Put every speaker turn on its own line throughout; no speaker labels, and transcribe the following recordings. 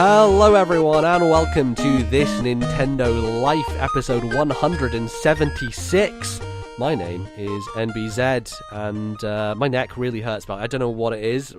Hello everyone and welcome to This Nintendo Life episode 176. My name is NBZ and my neck really hurts, but I don't know what it is.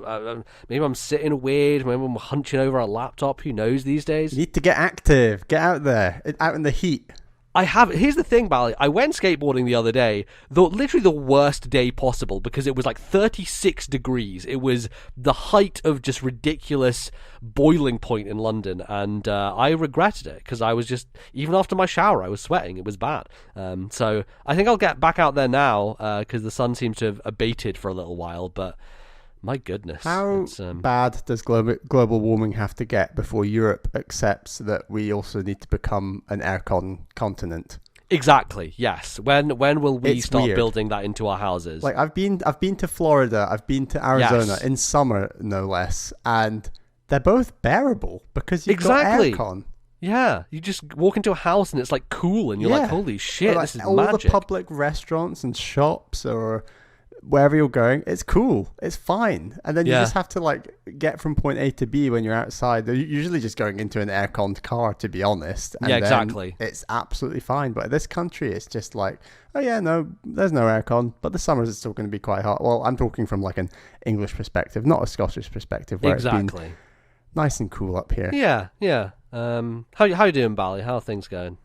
Maybe I'm sitting weird, maybe I'm hunching over a laptop, who knows these days?
You need to get active, get out there, out in the heat.
Here's the thing, Bally. I went skateboarding the other day, literally the worst day possible, because it was like 36 degrees. It was the height of just ridiculous boiling point in London, and I regretted it, because I was just, even after my shower, I was sweating. It was bad. So I think I'll get back out there now, because the sun seems to have abated for a little while, but my goodness.
How bad does global warming have to get before Europe accepts that we also need to become an aircon continent?
Exactly, yes. When will we start
weird.
building that into our houses?
Like, I've been to Florida, I've been to Arizona, in summer, no less, and they're both bearable because you've got aircon.
Yeah, you just walk into a house and it's like cool and you're like, holy shit,
like,
this is
all
magic.
The public restaurants and shops or wherever you're going, it's cool, it's fine, and then you just have to like get from point A to B when you're outside. They're usually just going into an air-conned car, to be honest, and
exactly.
It's absolutely fine. But this country, it's just like, oh yeah, no, there's no aircon, but the summers it's still going to be quite hot. Well, I'm talking from like an English perspective, not a Scottish perspective, where it's been nice and cool up here.
Yeah. How you doing, Bally? How are things going?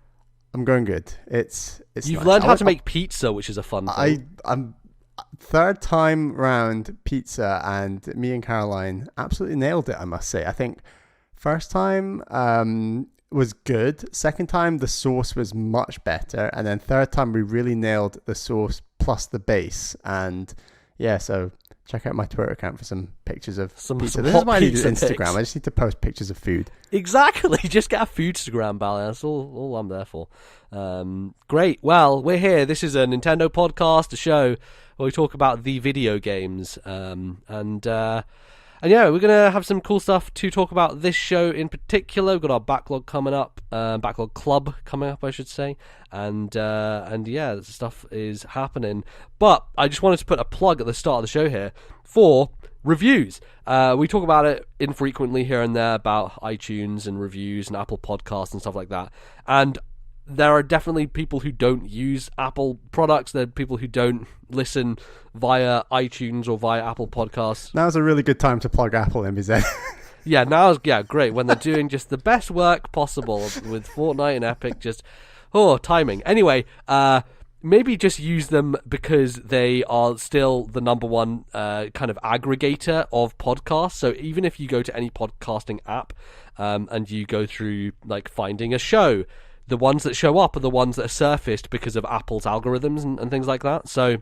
I'm going good. It's
You've
nice.
learned how to make pizza, which is a fun thing.
I'm third time round pizza, and me and Caroline absolutely nailed it, I must say. I think first time was good, second time the sauce was much better, and then third time we really nailed the sauce plus the base. And yeah, so check out my Twitter account for some pictures of pizza. This is why I need Instagram. Pics. I just need to post pictures of food.
Exactly. Just get a Foodstagram, Bally. That's all I'm there for. Great. Well, we're here. This is a Nintendo podcast, a show where we talk about the video games. And yeah, we're going to have some cool stuff to talk about this show in particular. We've got our Backlog coming up, Backlog Club coming up, I should say. And yeah, stuff is happening. But I just wanted to put a plug at the start of the show here for reviews. We talk about it infrequently here and there about iTunes and reviews and Apple Podcasts and stuff like that. And there are definitely people who don't use Apple products. There are people who don't listen via iTunes or via Apple Podcasts.
Now's a really good time to plug Apple, MBZ.
Yeah, great. When they're doing just the best work possible with Fortnite and Epic, timing. Anyway, maybe just use them because they are still the number one kind of aggregator of podcasts. So even if you go to any podcasting app and you go through like finding a show, the ones that show up are the ones that are surfaced because of Apple's algorithms and things like that. So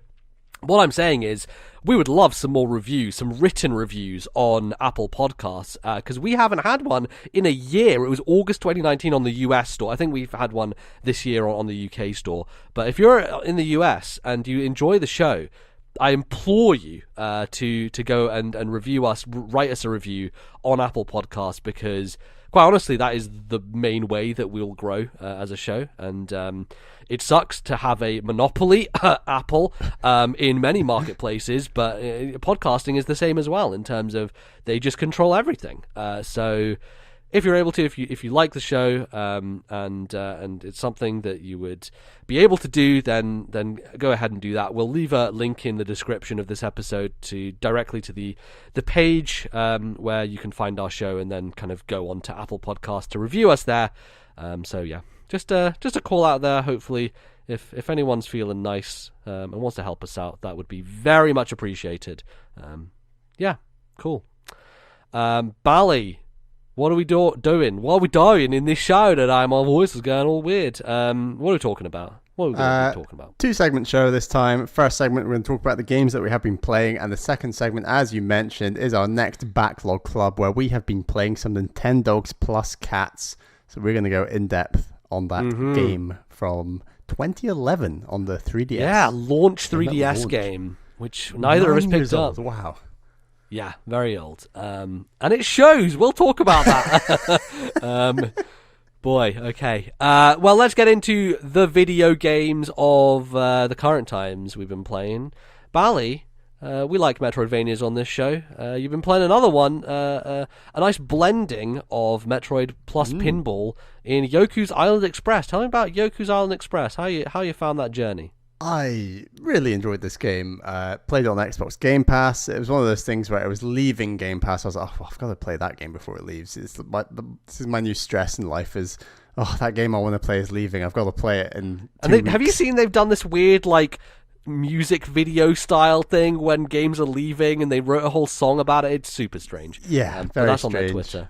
what I'm saying is we would love some more reviews, some written reviews on Apple Podcasts, because we haven't had one in a year. It was August 2019 on the US store. I think we've had one this year on the UK store. But if you're in the US and you enjoy the show, I implore you to go and review us, write us a review on Apple Podcasts, because quite honestly, that is the main way that we'll grow as a show. And it sucks to have a monopoly, Apple, in many marketplaces, but podcasting is the same as well in terms of they just control everything. So if you're able to, if you like the show, and it's something that you would be able to do, then go ahead and do that. We'll leave a link in the description of this episode directly to the page where you can find our show, and then kind of go on to Apple Podcasts to review us there. So yeah, just a call out there. Hopefully, if anyone's feeling nice and wants to help us out, that would be very much appreciated. Yeah, cool. Bally. What are we doing? What are we doing in this show today? My voice is going all weird. What are we talking about? What are we going to be talking about?
2-segment show this time. First segment, we're going to talk about the games that we have been playing. And the second segment, as you mentioned, is our next Backlog Club, where we have been playing some Nintendogs Cats. So we're going to go in depth on that game from 2011 on the 3DS.
Yeah, launch 3DS game, which neither of us picked up.
Wow.
Yeah, very old. And it shows. We'll talk about that. Boy, okay. Well, let's get into the video games of the current times we've been playing. Bally, We like Metroidvanias on this show. You've been playing another one, a nice blending of Metroid plus pinball in Yoku's Island Express. Tell me about Yoku's Island Express. How you found that journey?
I really enjoyed this game. Played it on Xbox Game Pass. It was one of those things where I was leaving Game Pass. I was like, oh, I've got to play that game before it leaves. This is my new stress in life is, that game I want to play is leaving. I've got to play it in 2 weeks.
Have you seen they've done this weird, like, music video style thing when games are leaving, and they wrote a whole song about it? It's super strange.
Yeah,
very that's strange. On their
Twitter.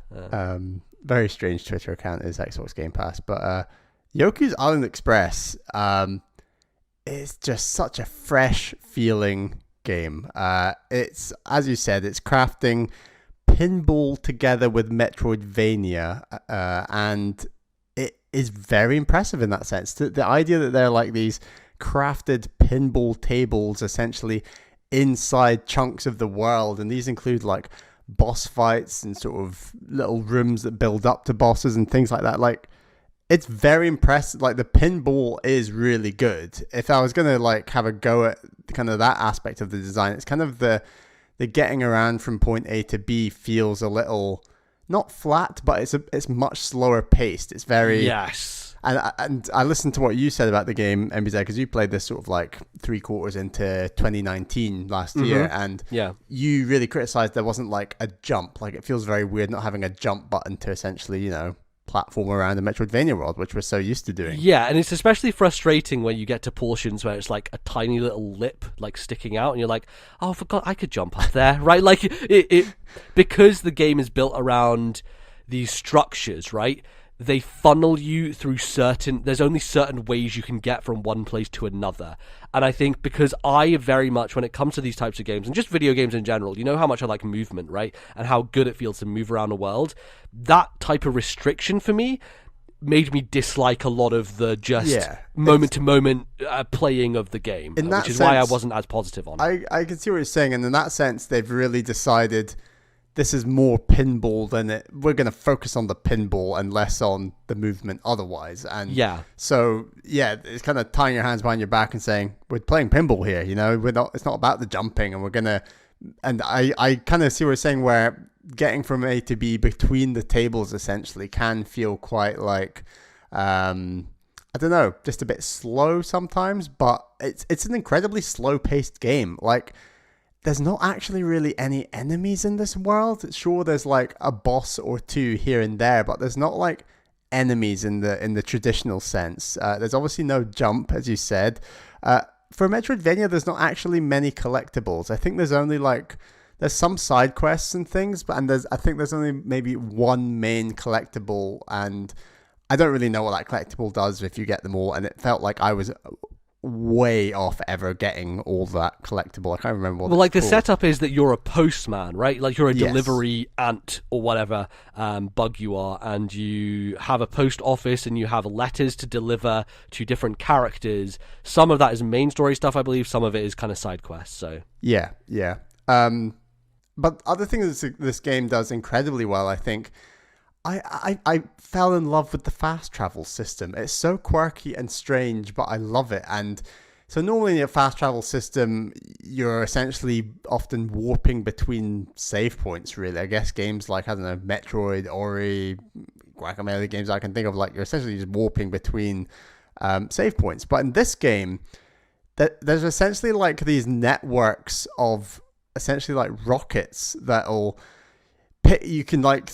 Very strange Twitter account is Xbox Game Pass. But Yoku's Island Express is just such a fresh feeling game. It's, as you said, it's crafting pinball together with Metroidvania, and it is very impressive in that sense. The idea that they're like these crafted pinball tables essentially inside chunks of the world, and these include like boss fights and sort of little rooms that build up to bosses and things like that. Like, it's very impressive. Like, the pinball is really good. If I was gonna like have a go at kind of that aspect of the design, it's kind of the getting around from point A to B feels a little not flat, but it's much slower paced. It's very And I listened to what you said about the game, MBZ, because you played this sort of like 3/4 into 2019 last year, and you really criticized there wasn't like a jump. Like, it feels very weird not having a jump button to essentially, platform around the Metroidvania world, which we're so used to doing.
Yeah, and it's especially frustrating when you get to portions where it's like a tiny little lip like sticking out, and you're like, oh, I forgot I could jump up there, right? Like, it because the game is built around these structures, right? They funnel you through there's only certain ways you can get from one place to another. And I think because I very much, when it comes to these types of games, and just video games in general, you know how much I like movement, right? And how good it feels to move around the world. That type of restriction for me made me dislike a lot of the moment-to-moment playing of the game, which is why I wasn't as positive on it.
I can see what you're saying, and in that sense, they've really decided this is more pinball than it. We're going to focus on the pinball and less on the movement otherwise. And so it's kind of tying your hands behind your back and saying, we're playing pinball here, it's not about the jumping, and we're going to, and I kind of see what you're saying, where getting from A to B between the tables essentially can feel quite like, I don't know, just a bit slow sometimes, but it's an incredibly slow paced game. Like, there's not actually really any enemies in this world. Sure, there's like a boss or two here and there, but there's not like enemies in the traditional sense. There's obviously no jump, as you said. For Metroidvania, there's not actually many collectibles. I think there's some side quests and things, I think there's only maybe one main collectible, and I don't really know what that collectible does if you get them all, and it felt like I was way off ever getting all that collectible. I can't remember what
the setup is that you're a postman, right? Like, you're a delivery ant or whatever bug you are, and you have a post office and you have letters to deliver to different characters. Some of that is main story stuff, I believe. Some of it is kind of side quests. So
but other things this game does incredibly well, I think. I fell in love with the fast travel system. It's so quirky and strange, but I love it. And so normally in a fast travel system, you're essentially often warping between save points, really. I guess games like, I don't know, Metroid, Ori, Guacamelee games I can think of, like, you're essentially just warping between save points. But in this game, there's essentially like these networks of essentially like rockets that'll you can like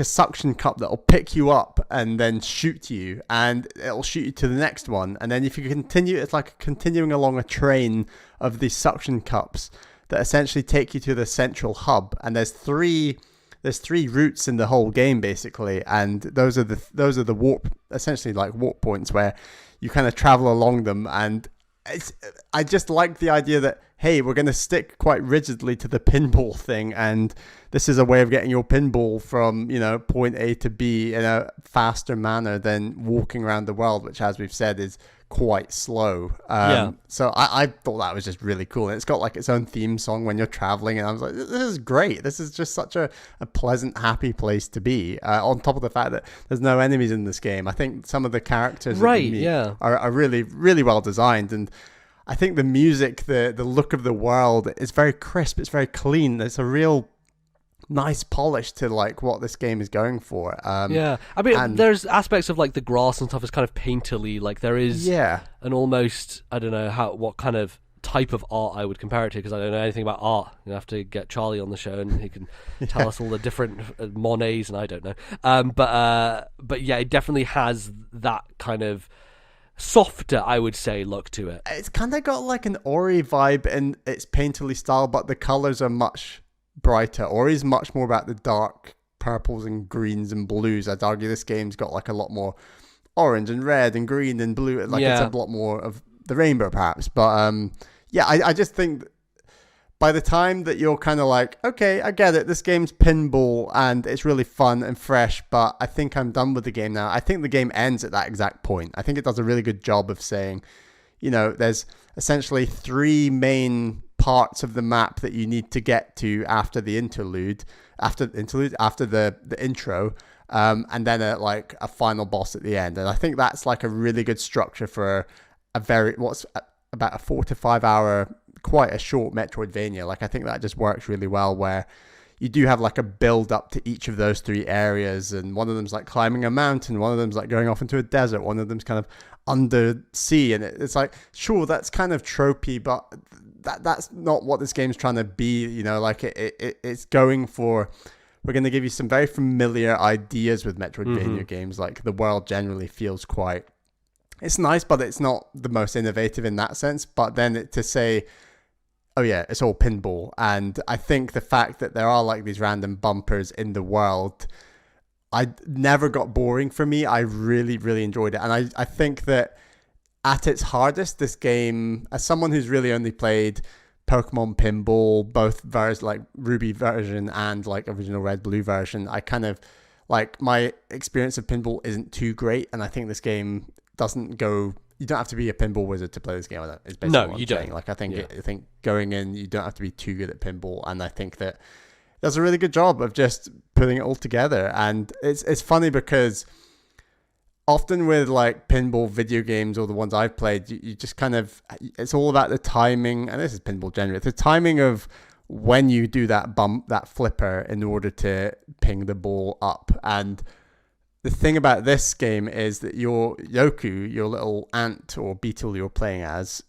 a suction cup that'll pick you up and then shoot you, and it'll shoot you to the next one. And then if you continue, it's like continuing along a train of these suction cups that essentially take you to the central hub. And there's three routes in the whole game basically, and those are the warp, essentially like warp points where you kind of travel along them. And I just like the idea that, hey, we're going to stick quite rigidly to the pinball thing, and this is a way of getting your pinball from, point A to B in a faster manner than walking around the world, which, as we've said, is quite slow. So I thought that was just really cool. And it's got like its own theme song when you're traveling, and I was like, this is great. This is just such a pleasant, happy place to be. On top of the fact that there's no enemies in this game. I think some of the characters are really, really well designed. And I think the music, the look of the world is very crisp. It's very clean. There's a real nice polish to like what this game is going for.
I mean, there's aspects of like the grass and stuff is kind of painterly. Like there is an almost, I don't know what kind of type of art I would compare it to, because I don't know anything about art. You have to get Charlie on the show and he can tell us all the different Monets, and I don't know. But yeah, it definitely has that kind of softer, I would say, look to it.
It's kind of got like an Ori vibe in its painterly style, but the colors are much brighter. Ori's much more about the dark purples and greens and blues. I'd argue this game's got like a lot more orange and red and green and blue. Like it's a lot more of the rainbow, perhaps. But I just think by the time that you're kind of like, okay, I get it, this game's pinball and it's really fun and fresh, but I think I'm done with the game now. I think the game ends at that exact point. I think it does a really good job of saying, you know, there's essentially 3 main parts of the map that you need to get to after the interlude, after the intro, and then a final boss at the end. And I think that's like a really good structure for about a 4 to 5 hour, quite a short Metroidvania. Like I think that just works really well, where you do have like a build up to each of those 3 areas, and one of them's like climbing a mountain, one of them's like going off into a desert, one of them's kind of under sea, and it's like, sure, that's kind of tropey, but that's not what this game's trying to be, you know. Like it's going for, we're going to give you some very familiar ideas with Metroidvania games. Like the world generally feels quite, it's nice, but it's not the most innovative in that sense. But then to say, oh yeah, it's all pinball. And I think the fact that there are like these random bumpers in the world, I never got boring for me. I really, really enjoyed it. And I think that at its hardest, this game, as someone who's really only played Pokemon Pinball, both versions, like Ruby version and like original Red Blue version, I kind of like, my experience of pinball isn't too great. And I think this game doesn't go, you don't have to be a pinball wizard to play this game. It's basically
no,
what
you
I'm saying.
don't.
Like I think going in, you don't have to be too good at pinball. And I think that does a really good job of just putting it all together. And it's funny because often with like pinball video games, or the ones I've played, you just kind of, it's all about the timing, and this is pinball generally, it's the timing of when you do that bump, that flipper, in order to ping the ball up. And the thing about this game is that your Yoku, your little ant or beetle you're playing as,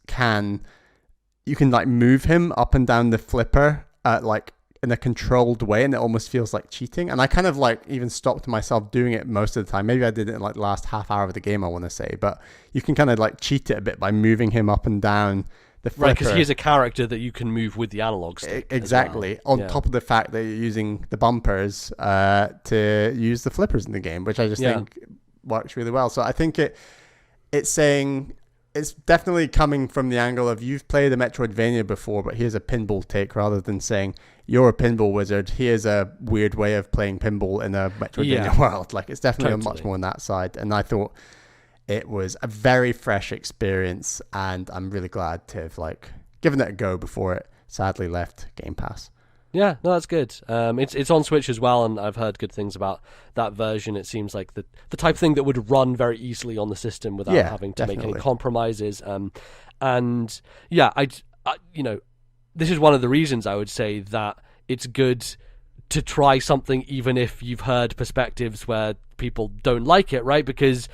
you can like move him up and down the flipper like in a controlled way, and it almost feels like cheating. And I kind of like even stopped myself doing it most of the time. Maybe I did it in like the last half hour of the game, I want to say, but you can kind of like cheat it a bit by moving him up and down the flipper.
Right, because he's a character that you can move with the analog stick.
Exactly. Well. On top of the fact that you're using the bumpers to use the flippers in the game, which I just think works really well. So I think it's saying, it's definitely coming from the angle of, you've played a Metroidvania before, but here's a pinball take, rather than saying, you're a pinball wizard, here's a weird way of playing pinball in a Metroidvania world. Like it's definitely much more on that side. And I thought it was a very fresh experience, and I'm really glad to have like given it a go before it sadly left Game Pass.
Yeah, no, that's good. It's on Switch as well, and I've heard good things about that version. It seems like the type of thing that would run very easily on the system without having to make any compromises. And yeah, I you know, this is one of the reasons I would say that it's good to try something, even if you've heard perspectives where people don't like it, right? Because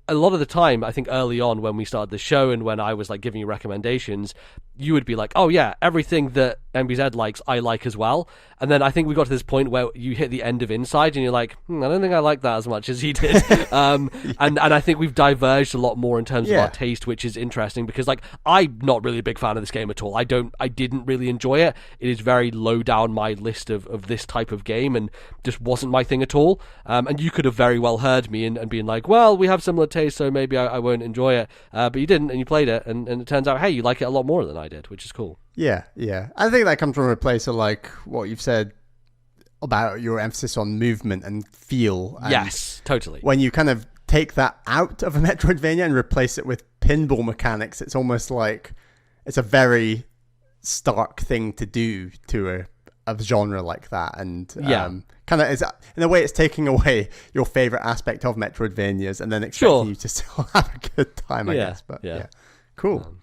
a lot of the time, I think early on when we started the show and when I was like giving you recommendations, you would be like, oh yeah, everything that MBZ likes, I like as well. And then I think we got to this point where you hit the end of Inside and you're like, I don't think I like that as much as he did. And I think we've diverged a lot more in terms of our taste, which is interesting, because like, I'm not really a big fan of this game at all. I didn't really enjoy it. It is very low down my list of this type of game, and just wasn't my thing at all. And you could have very well heard me and been like, well, we have similar taste, so maybe I won't enjoy it. But you didn't, and you played it, and it turns out, hey, you like it a lot more than I did, which is cool. Yeah.
I think that comes from a place of like what you've said about your emphasis on movement and feel. And
yes, totally.
When you kind of take that out of a Metroidvania and replace it with pinball mechanics, it's almost like it's a very stark thing to do to a genre like that. And kind of is, in a way, it's taking away your favorite aspect of Metroidvanias and then expecting you to still have a good time, I guess. But yeah. Cool.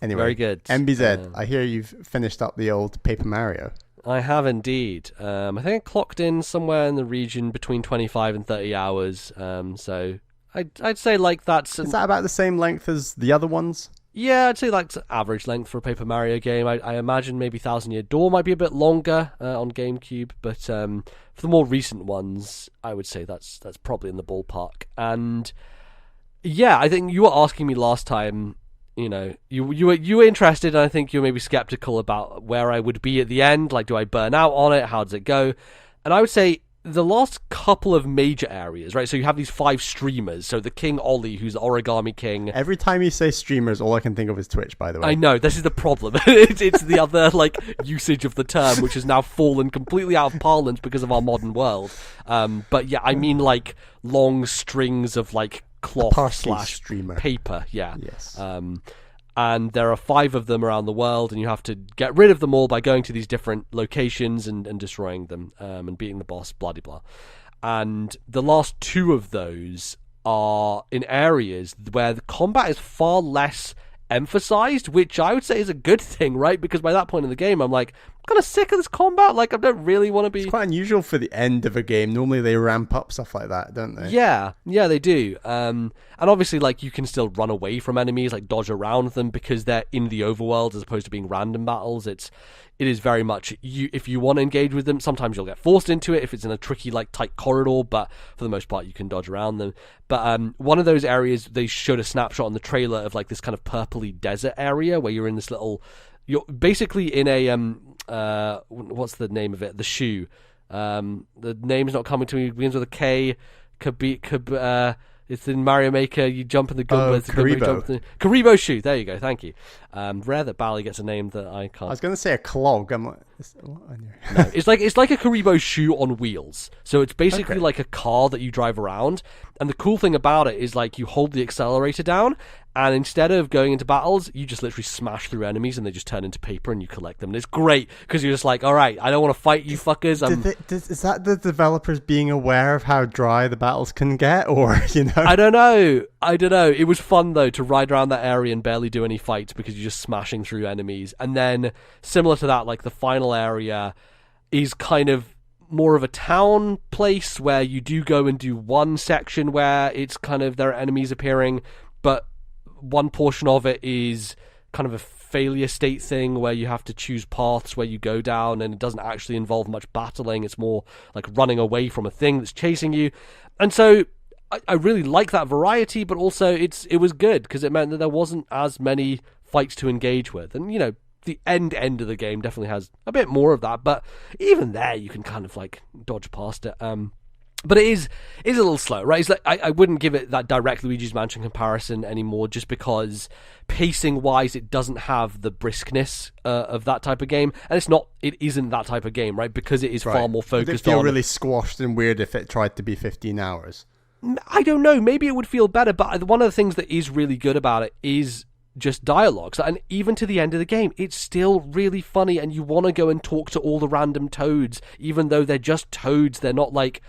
Anyway,
very good.
MBZ, I hear you've finished up the old Paper Mario.
I have indeed. I think I clocked in somewhere in the region between 25 and 30 hours. So I'd say like that's...
Is that about the same length as the other ones?
Yeah, I'd say like average length for a Paper Mario game. I imagine maybe Thousand Year Door might be a bit longer on GameCube, but for the more recent ones, I would say that's probably in the ballpark. And yeah, I think you were asking me last time, you know, you were interested, and I think you were maybe skeptical about where I would be at the end. Like, do I burn out on it? How does it go? And I would say the last couple of major areas, right? So you have these 5 streamers. So the King Ollie, who's the Origami King.
Every time you say streamers, all I can think of is Twitch, by the way.
I know, this is the problem. it's the other like usage of the term, which has now fallen completely out of parlance because of our modern world. But yeah, I mean like long strings of like cloth /
streamer
paper. Yeah.
Yes.
And there are 5 of them around the world, and you have to get rid of them all by going to these different locations and destroying them, and beating the boss, blah, blah, blah. And the last 2 of those are in areas where the combat is far less emphasized, which I would say is a good thing, right? Because by that point in the game, I'm like, I'm kind of sick of this combat. Like, I don't really want to be...
It's quite unusual for the end of a game. Normally they ramp up stuff like that, don't they?
Yeah, they do. And obviously, like, you can still run away from enemies, like dodge around them, because they're in the overworld as opposed to being random battles. It is very much, if you want to engage with them, sometimes you'll get forced into it if it's in a tricky, like, tight corridor, but for the most part, you can dodge around them. But one of those areas, they showed a snapshot on the trailer of, like, this kind of purpley desert area where you're in this little... You're basically in a... what's the name of it? The shoe. The name's not coming to me. It begins with a K. It's in Mario Maker. You jump in the gun.
Karibo
shoe. There you go. Thank you. Rare that Bally gets a name that I can't.
I was going to say a clog. I'm like,
no, it's like a Karibo shoe on wheels. So it's basically like a car that you drive around. And the cool thing about it is like you hold the accelerator down, and instead of going into battles, you just literally smash through enemies and they just turn into paper and you collect them. And it's great because you're just like, all right, I don't want to fight you fuckers.
Is that the developers being aware of how dry the battles can get, or, you know?
I don't know. It was fun, though, to ride around that area and barely do any fights because you're just smashing through enemies. And then, similar to that, like the final area is kind of more of a town place where you do go and do one section where it's kind of there are enemies appearing, but one portion of it is kind of a failure state thing where you have to choose paths where you go down, and it doesn't actually involve much battling. It's more like running away from a thing that's chasing you. And so I really like that variety, but also it was good because it meant that there wasn't as many fights to engage with. And, you know, the end of the game definitely has a bit more of that, but even there you can kind of like dodge past it. But it is a little slow, right? It's like I wouldn't give it that direct Luigi's Mansion comparison anymore, just because pacing-wise it doesn't have the briskness of that type of game, and it isn't that type of game, right? Because it is far more focused on... Would it feel
really squashed and weird if it tried to be 15 hours?
I don't know. Maybe it would feel better, but one of the things that is really good about it is just dialogue. And even to the end of the game, it's still really funny, and you want to go and talk to all the random toads, even though they're just toads. They're not like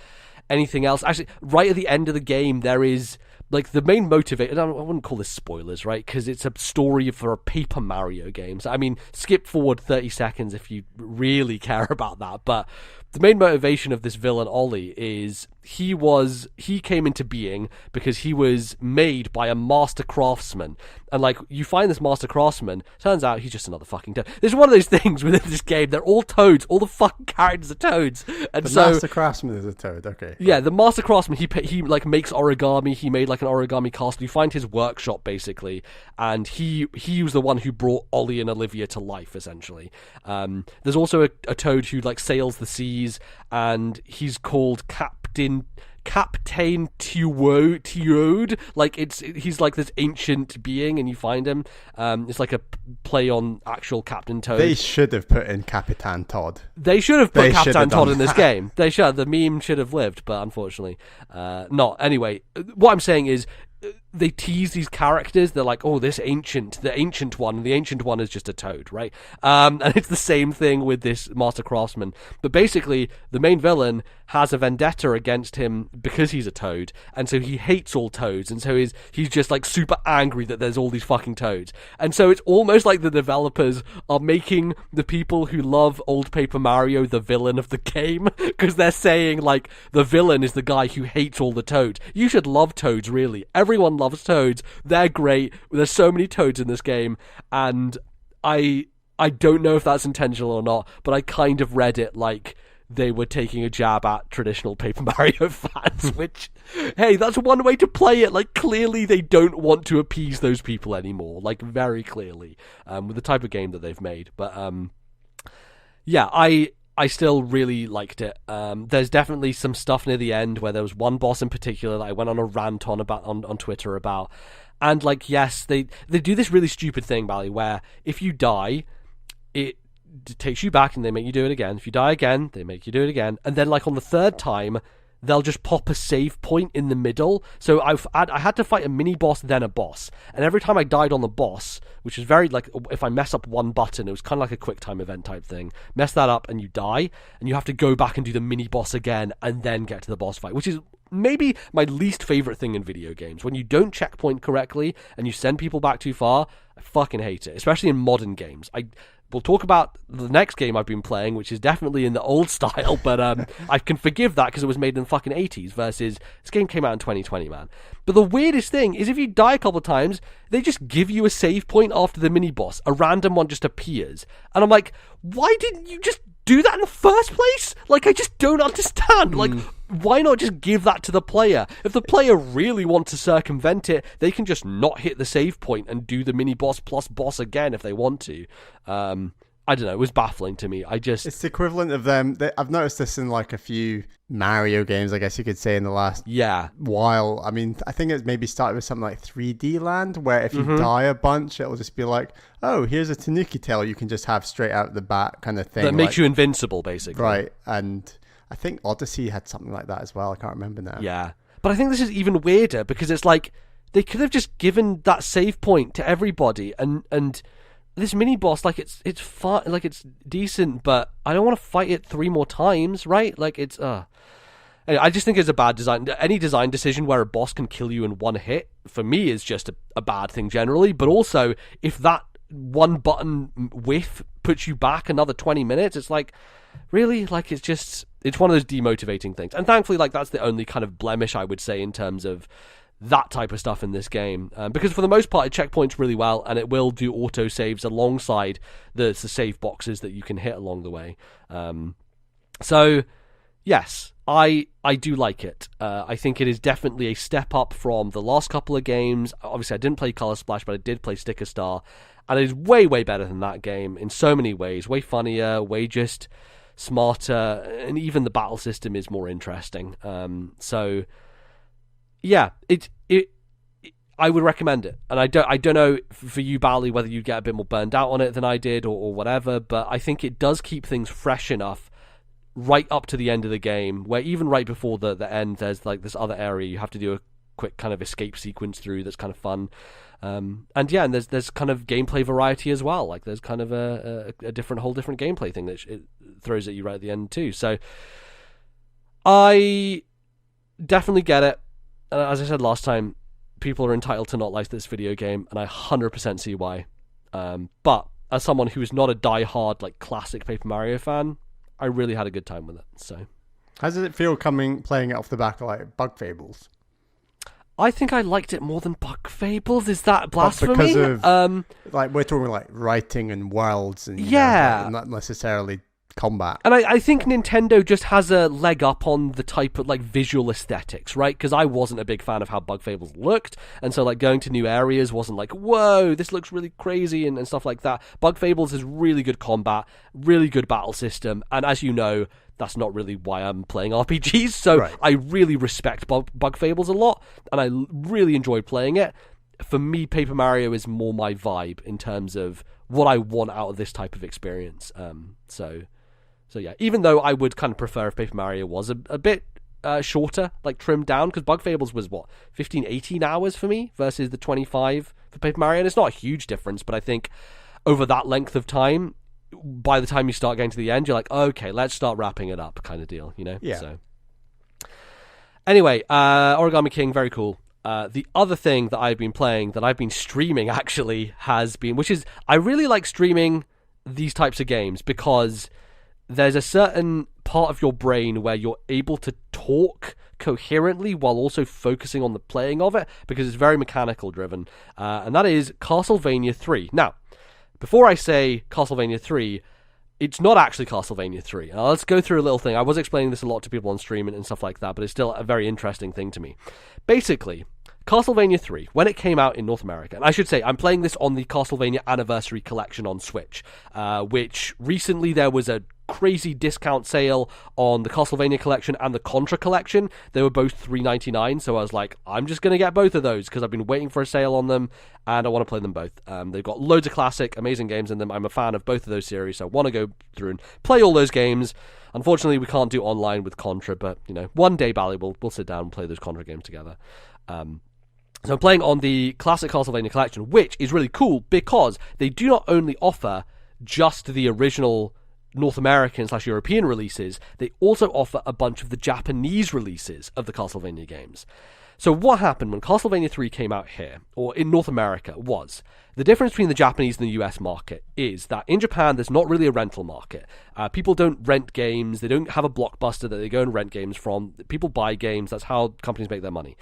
anything else. Actually, right at the end of the game, there is like the main motivator. I wouldn't call this spoilers, right? Because it's a story for a Paper Mario game. So, I mean, skip forward 30 seconds if you really care about that. But the main motivation of this villain, Ollie, is he came into being because he was made by a master craftsman. And, like, you find this master craftsman, turns out he's just another fucking toad. There's one of those things within this game, they're all toads. All the fucking characters are toads. And
the master craftsman is a toad, okay.
Yeah, the master craftsman, he like, makes origami. He made, like, an origami castle. You find his workshop, basically, and he was the one who brought Ollie and Olivia to life, essentially. There's also a toad who, like, sails the seas, and he's called Captain Teode. Like, he's like this ancient being, and you find him. It's like a play on actual Captain Toad.
They should have put in Capitan Todd.
They should have put Capitan Todd in this game. They should. The meme should have lived, but unfortunately, not. Anyway, what I'm saying is, they tease these characters. They're like, oh, the ancient one is just a toad, right? And it's the same thing with this Master Craftsman. But basically, the main villain has a vendetta against him because he's a toad, and so he hates all toads, and so he's just like super angry that there's all these fucking toads. And so it's almost like the developers are making the people who love old Paper Mario the villain of the game, because they're saying like the villain is the guy who hates all the toads. You should love toads, really. Everyone loves toads. They're great. There's so many toads in this game, and I don't know if that's intentional or not, but I kind of read it like they were taking a jab at traditional Paper Mario fans, which, hey, that's one way to play it. Like, clearly they don't want to appease those people anymore, like, very clearly, with the type of game that they've made. But, yeah, I still really liked it. There's definitely some stuff near the end where there was one boss in particular that I went on a rant on Twitter about. And, like, yes, they do this really stupid thing, Bally, where if you die, it takes you back and they make you do it again. If you die again, they make you do it again. And then, like, on the third time, they'll just pop a save point in the middle. So I had to fight a mini boss, then a boss. And every time I died on the boss, which is very, like, if I mess up one button, it was kind of like a quick time event type thing. Mess that up and you die, and you have to go back and do the mini boss again and then get to the boss fight, which is maybe my least favorite thing in video games. When you don't checkpoint correctly and you send people back too far, I fucking hate it, especially in modern games. We'll talk about the next game I've been playing, which is definitely in the old style, but I can forgive that because it was made in the fucking 80s versus this game came out in 2020, man. But the weirdest thing is if you die a couple of times, they just give you a save point after the mini-boss. A random one just appears. And I'm like, why didn't you just do that in the first place? Like, I just don't understand. Like, why not just give that to the player? If the player really wants to circumvent it, they can just not hit the save point and do the mini-boss plus boss again if they want to. I don't know, it was baffling to me. It's
the equivalent of them. I've noticed this in like a few Mario games, I guess you could say, in the last while. I mean, I think it's maybe started with something like 3D Land, where if you die a bunch, it'll just be like, oh, here's a Tanuki tail you can just have straight out the bat kind of thing.
That makes you invincible, basically.
Right, and I think Odyssey had something like that as well. I can't remember now.
Yeah, but I think this is even weirder because it's like they could have just given that save point to everybody, and this mini boss, like it's fun, like it's decent, but I don't want to fight it 3 more times, right? Like it's anyway, I just think it's a bad design. Any design decision where a boss can kill you in one hit, for me, is just a bad thing generally. But also, if that one button whiff puts you back another 20 minutes, it's like, really? Like, it's one of those demotivating things. And thankfully, like, that's the only kind of blemish I would say in terms of that type of stuff in this game, because for the most part it checkpoints really well, and it will do auto saves alongside the save boxes that you can hit along the way. So yes, I do like it. I think it is definitely a step up from the last couple of games. Obviously I didn't play Color Splash, but I did play Sticker Star, and it is way better than that game in so many ways. Way funnier, way just smarter, and even the battle system is more interesting. So yeah, I would recommend it, and I don't know for you, Bally, whether you get a bit more burned out on it than I did or whatever, but I think it does keep things fresh enough right up to the end of the game, where even right before the end, there's like this other area you have to do a quick kind of escape sequence through that's kind of fun, and there's kind of gameplay variety as well. Like there's kind of a whole different gameplay thing that it throws at you right at the end too. So I definitely get it. And as I said last time, people are entitled to not like this video game, and I 100% see why. But as someone who is not a die-hard, like, classic Paper Mario fan, I really had a good time with it. So,
how does it feel playing it off the back of, like, Bug Fables?
I think I liked it more than Bug Fables. Is that blasphemy?
Because of, like, we're talking, like, writing and worlds and, you know, not necessarily combat.
And I think Nintendo just has a leg up on the type of, like, visual aesthetics, right? Because I wasn't a big fan of how Bug Fables looked, and so, like, going to new areas wasn't like, whoa, this looks really crazy and stuff like that. Bug Fables is really good combat, really good battle system, and as you know, that's not really why I'm playing RPGs, so right. I really respect Bug Fables a lot, and I really enjoyed playing it. For me, Paper Mario is more my vibe in terms of what I want out of this type of experience. So yeah, even though I would kind of prefer if Paper Mario was a bit shorter, like trimmed down, because Bug Fables was 15, 18 hours for me versus the 25 for Paper Mario, and it's not a huge difference, but I think over that length of time, by the time you start getting to the end, you're like, okay, let's start wrapping it up, kind of deal, you know?
Yeah.
So anyway, Origami King, very cool. The other thing that I've been playing, that I've been streaming actually, has been, which is, I really like streaming these types of games because there's a certain part of your brain where you're able to talk coherently while also focusing on the playing of it, because it's very mechanical driven, and that is Castlevania 3. Now, before I say Castlevania 3, it's not actually Castlevania 3. Now, let's go through a little thing. I was explaining this a lot to people on stream and stuff like that, but it's still a very interesting thing to me. Basically, Castlevania 3, when it came out in North America, and I should say, I'm playing this on the Castlevania Anniversary Collection on Switch, which recently there was a crazy discount sale on the Castlevania Collection and the Contra Collection. They were both $3.99, so I was like, I'm just going to get both of those because I've been waiting for a sale on them, and I want to play them both. They've got loads of classic, amazing games in them. I'm a fan of both of those series, so I want to go through and play all those games. Unfortunately, we can't do online with Contra, but, you know, one day, Bally, we'll sit down and play those Contra games together. So I'm playing on the classic Castlevania Collection, which is really cool because they do not only offer just the original North American / European releases, they also offer a bunch of the Japanese releases of the Castlevania games. So what happened when Castlevania 3 came out here, or in North America, was the difference between the Japanese and the US market is that in Japan there's not really a rental market. People don't rent games, they don't have a Blockbuster that they go and rent games from. People buy games, that's how companies make their money.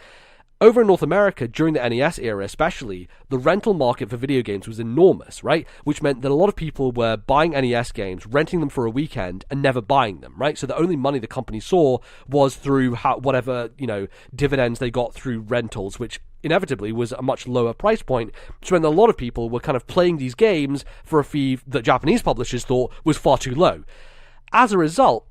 Over in North America, during the NES era especially, the rental market for video games was enormous, right? Which meant that a lot of people were buying NES games, renting them for a weekend, and never buying them, right? So the only money the company saw was through whatever, you know, dividends they got through rentals, which inevitably was a much lower price point, which meant that a lot of people were kind of playing these games for a fee that Japanese publishers thought was far too low. As a result,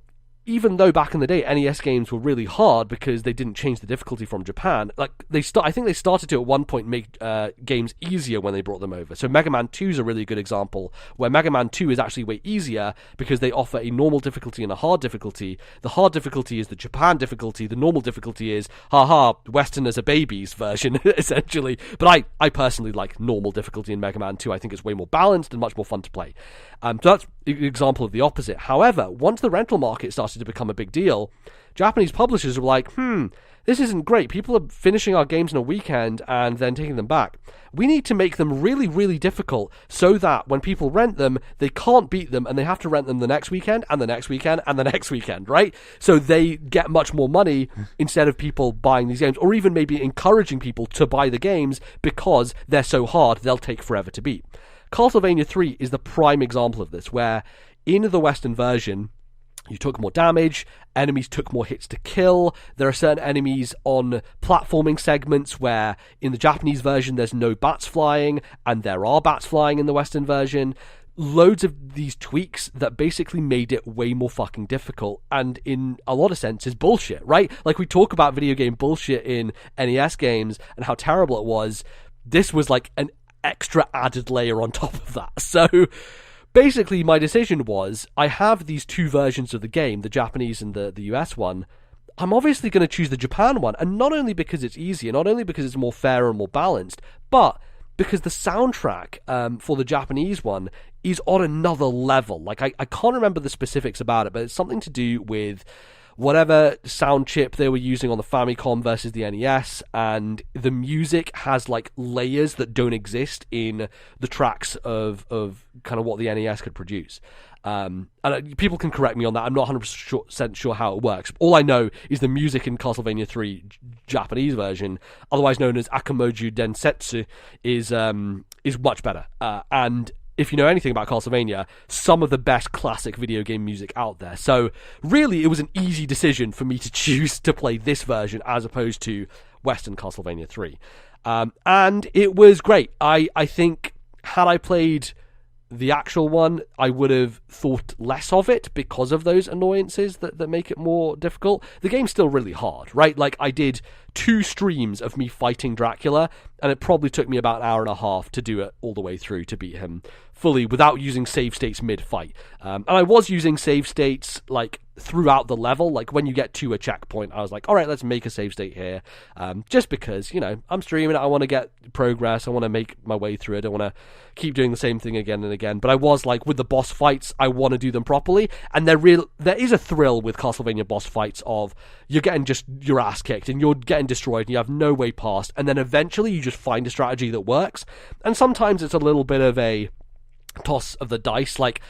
even though back in the day NES games were really hard because they didn't change the difficulty from Japan, like I think they started to at one point make games easier when they brought them over. So Mega Man 2 is a really good example, where Mega Man 2 is actually way easier because they offer a normal difficulty and a hard difficulty. The hard difficulty is the Japan difficulty. The normal difficulty is, haha, Westerners are babies version, essentially. But I personally like normal difficulty in Mega Man 2. I think it's way more balanced and much more fun to play. So that's an example of the opposite. However, once the rental market started to become a big deal, Japanese publishers were like, this isn't great. People are finishing our games in a weekend and then taking them back. We need to make them really, really difficult so that when people rent them, they can't beat them and they have to rent them the next weekend and the next weekend and the next weekend, right? So they get much more money instead of people buying these games, or even maybe encouraging people to buy the games because they're so hard they'll take forever to beat. Castlevania 3 is the prime example of this, where in the Western version, you took more damage, enemies took more hits to kill. There are certain enemies on platforming segments where in the Japanese version there's no bats flying, and there are bats flying in the Western version. Loads of these tweaks that basically made it way more fucking difficult, and in a lot of senses bullshit, right? Like, we talk about video game bullshit in NES games and how terrible it was. This was like an extra added layer on top of that. So basically my decision was, I have these two versions of the game, the Japanese and the US one. I'm obviously going to choose the Japan one, and not only because it's easier, not only because it's more fair and more balanced, but because the soundtrack for the Japanese one is on another level. Like, I can't remember the specifics about it, but it's something to do with whatever sound chip they were using on the Famicom versus the NES, and the music has like layers that don't exist in the tracks of kind of what the NES could produce. And people can correct me on that. I'm not 100% sure how it works. All I know is the music in Castlevania 3 Japanese version, otherwise known as Akamoju Densetsu, is much better. And if you know anything about Castlevania, some of the best classic video game music out there. So really, it was an easy decision for me to choose to play this version as opposed to Western Castlevania 3. And it was great. I think had I played the actual one, I would have thought less of it because of those annoyances that make it more difficult. The game's still really hard, right? Like, I did 2 streams of me fighting Dracula, and it probably took me about an hour and a half to do it all the way through to beat him fully without using save states mid-fight. And I was using save states, like, throughout the level. Like, when you get to a checkpoint, I was like, all right, let's make a save state here. Just because, you know, I'm streaming it, I want to get progress, I want to make my way through it, I want to keep doing the same thing again and again. But I was like, with the boss fights, I want to do them properly. And there is a thrill with Castlevania boss fights of you're getting just your ass kicked and you're getting destroyed and you have no way past. And then eventually you just find a strategy that works. And sometimes it's a little bit of a toss of the dice. Like,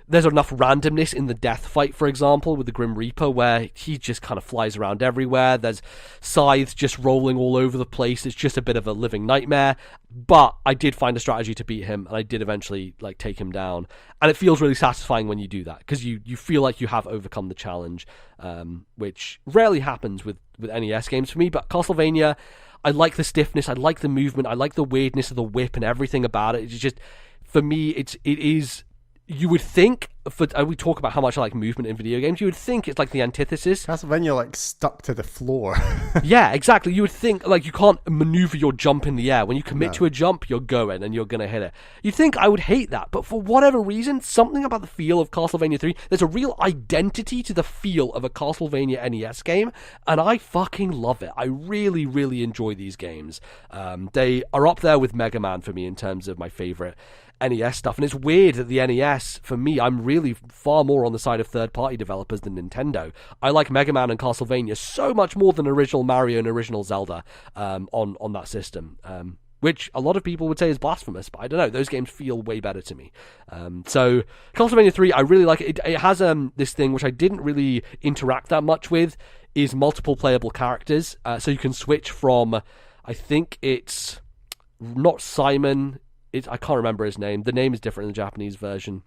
there's enough randomness in the death fight, for example, with the Grim Reaper, where he just kind of flies around everywhere. There's scythes just rolling all over the place. It's just a bit of a living nightmare. But I did find a strategy to beat him, and I did eventually like take him down. And it feels really satisfying when you do that, because you feel like you have overcome the challenge, which rarely happens with NES games for me. But Castlevania, I like the stiffness, I like the movement, I like the weirdness of the whip and everything about it. It's just, for me, it is. You would think, we talk about how much I like movement in video games, you would think it's like the antithesis.
Castlevania, like, stuck to the floor.
Yeah, exactly. You would think, like, you can't maneuver your jump in the air. When you commit to a jump, you're going and you're going to hit it. You'd think I would hate that, but for whatever reason, something about the feel of Castlevania 3, there's a real identity to the feel of a Castlevania NES game, and I fucking love it. I really, really enjoy these games. They are up there with Mega Man for me in terms of my favorite NES stuff, and it's weird that the NES, for me, I'm really far more on the side of third-party developers than Nintendo. I like Mega Man and Castlevania so much more than original Mario and original Zelda on that system, which a lot of people would say is blasphemous, but I don't know, those games feel way better to me. So Castlevania 3, I really like it. It has this thing which I didn't really interact that much with, is multiple playable characters, so you can switch from, I think it's not Simon, I can't remember his name. The name is different in the Japanese version.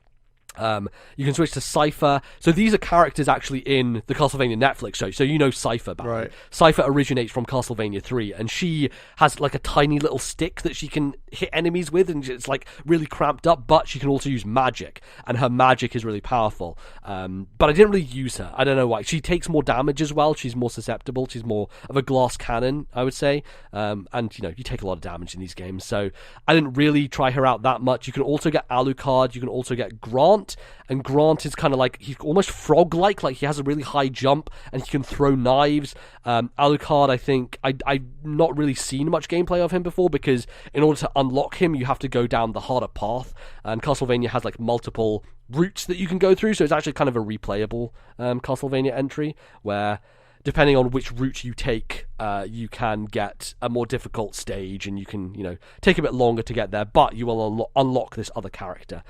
You can switch to Cypher. So these are characters actually in the Castlevania Netflix show. So you know Cypher, Bally.
Right.
Cypher originates from Castlevania 3, and she has like a tiny little stick that she can hit enemies with, and it's like really cramped up, but she can also use magic, and her magic is really powerful. But I didn't really use her. I don't know why. She takes more damage as well. She's more susceptible. She's more of a glass cannon, I would say. And, you know, you take a lot of damage in these games, so I didn't really try her out that much. You can also get Alucard. You can also get Grant. And Grant is kind of like, he's almost frog-like, like he has a really high jump and he can throw knives. Alucard, I think, I've not really seen much gameplay of him before, because in order to unlock him, you have to go down the harder path, and Castlevania has like multiple routes that you can go through, so it's actually kind of a replayable Castlevania entry, where depending on which route you take, you can get a more difficult stage, and you can, you know, take a bit longer to get there, but you will unlock this other character.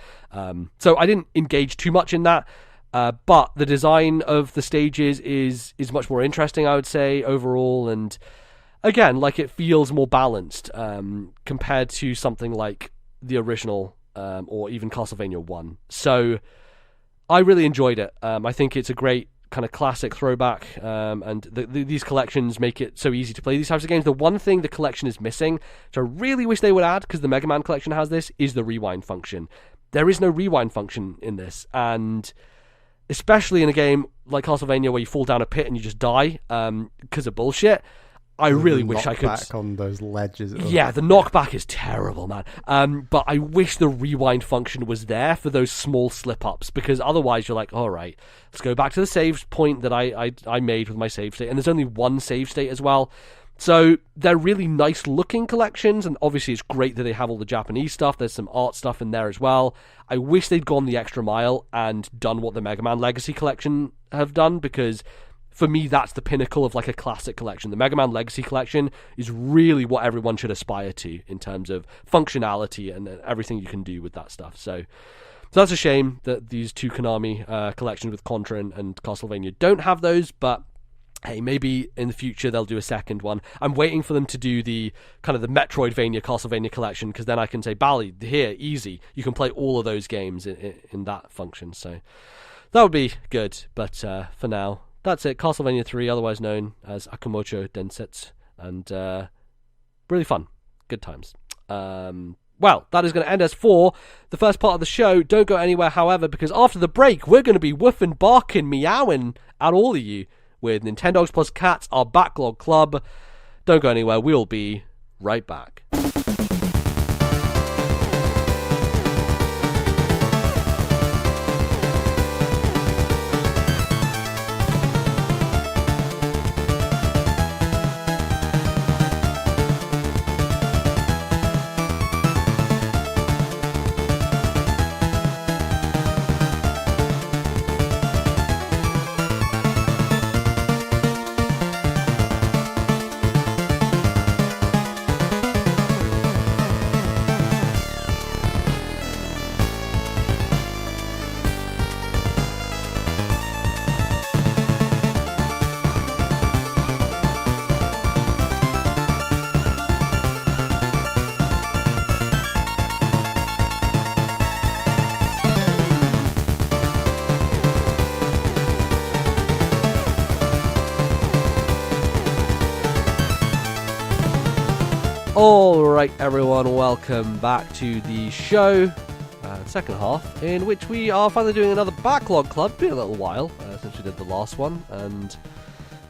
So I didn't engage too much in that, but the design of the stages is much more interesting, I would say, overall, and again, like, it feels more balanced compared to something like the original or even Castlevania 1. So I really enjoyed it. I think it's a great kind of classic throwback, and these collections make it so easy to play these types of games. The one thing the collection is missing, which I really wish they would add, because the Mega Man collection has this, is the rewind function. There is no rewind function in this, and especially in a game like Castlevania where you fall down a pit and you just die because of bullshit, I really wish I could.
Back on those ledges.
Yeah, the knockback is terrible, man. But I wish the rewind function was there for those small slip-ups, because otherwise you're like, all right, let's go back to the save point that I made with my save state, and there's only one save state as well. So they're really nice-looking collections, and obviously it's great that they have all the Japanese stuff. There's some art stuff in there as well. I wish they'd gone the extra mile and done what the Mega Man Legacy Collection have done, because for me, that's the pinnacle of like a classic collection. The Mega Man Legacy Collection is really what everyone should aspire to in terms of functionality and everything you can do with that stuff. So that's a shame that these two Konami collections with Contra and Castlevania don't have those, but hey, maybe in the future they'll do a second one. I'm waiting for them to do the kind of the Metroidvania Castlevania collection, because then I can say, Bally, here, easy. You can play all of those games in that function. So that would be good, but for now, that's it. Castlevania 3, otherwise known as Akamocho Densetsu, and really fun. Good times. Well, that is going to end us for the first part of the show. Don't go anywhere, however, because after the break, we're going to be woofing, barking, meowing at all of you with Nintendogs plus Cats, our Backlog Club. Don't go anywhere. We'll be right back. Alright everyone, welcome back to the show, second half, in which we are finally doing another Backlog Club. It's been a little while since we did the last one, and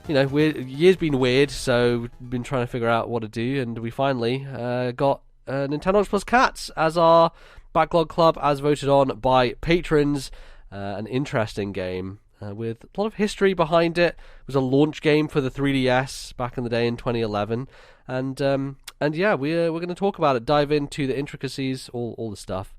year's been weird, so we've been trying to figure out what to do, and we finally got Nintendogs plus Cats as our Backlog Club, as voted on by patrons. An interesting game with a lot of history behind it. It was a launch game for the 3DS back in the day in 2011, and yeah, we're going to talk about it, dive into the intricacies, all the stuff.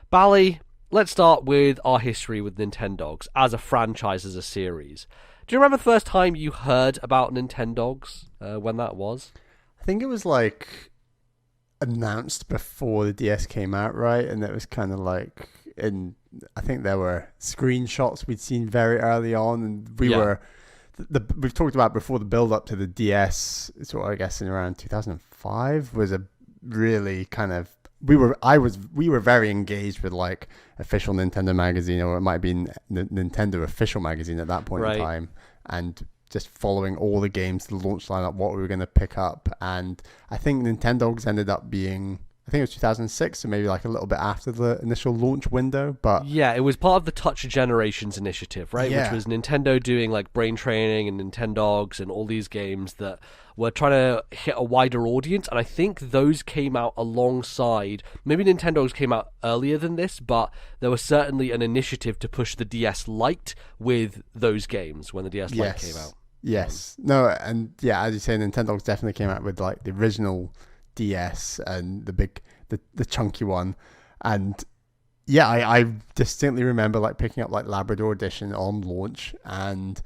Bally, let's start with our history with Nintendogs as a franchise, as a series. Do you remember the first time you heard about Nintendogs, when that was?
I think it was like announced before the DS came out, right? And it was kind of like I think there were screenshots we'd seen very early on, and we've talked about before the build up to the DS. So I guess in around 2005 was a really kind of we were very engaged with like official Nintendo magazine, or it might have been Nintendo official magazine at that point in time, and just following all the games, the launch lineup, what we were going to pick up. And I think Nintendogs ended up being, I think it was 2006, so maybe like a little bit after the initial launch window. But
yeah, it was part of the Touch Generations initiative, right?
Yeah.
Which was Nintendo doing like Brain Training and Nintendogs and all these games that were trying to hit a wider audience. And I think those came out alongside, maybe Nintendogs came out earlier than this, but there was certainly an initiative to push the DS Lite with those games when the DS Lite came out.
Yes. No, and yeah, as you say, Nintendogs definitely came out with like the original DS and the big, the chunky one. And yeah, I distinctly remember like picking up like Labrador Edition on launch, and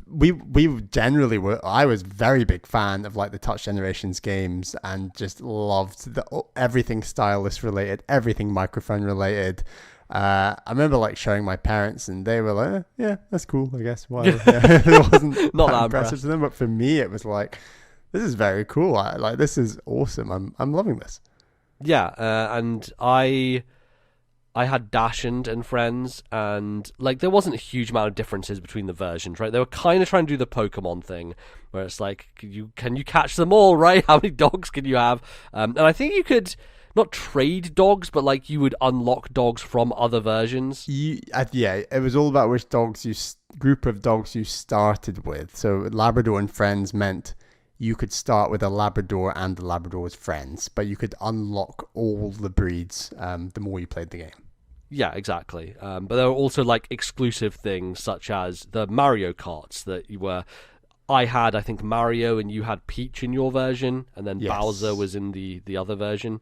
we generally were, I was very big fan of like the Touch Generations games, and just loved everything stylus related, everything microphone related. I remember like showing my parents, and they were like, yeah, that's cool, I guess. Whatever. Yeah. It wasn't
not that
impressive to them, but for me it was like, this is very cool. This is awesome. I'm loving this.
Yeah, and I had Dashend and friends, and like there wasn't a huge amount of differences between the versions, right? They were kind of trying to do the Pokemon thing, where it's like, can you catch them all, right? How many dogs can you have? And I think you could not trade dogs, but like you would unlock dogs from other versions.
Yeah, it was all about which group of dogs you started with. So Labrador and friends meant you could start with a Labrador and the Labrador's friends, but you could unlock all the breeds the more you played the game.
Yeah, exactly. But there were also like exclusive things such as the Mario Karts that I had, I think, Mario, and you had Peach in your version, and then
Yes.
Bowser was in the other version.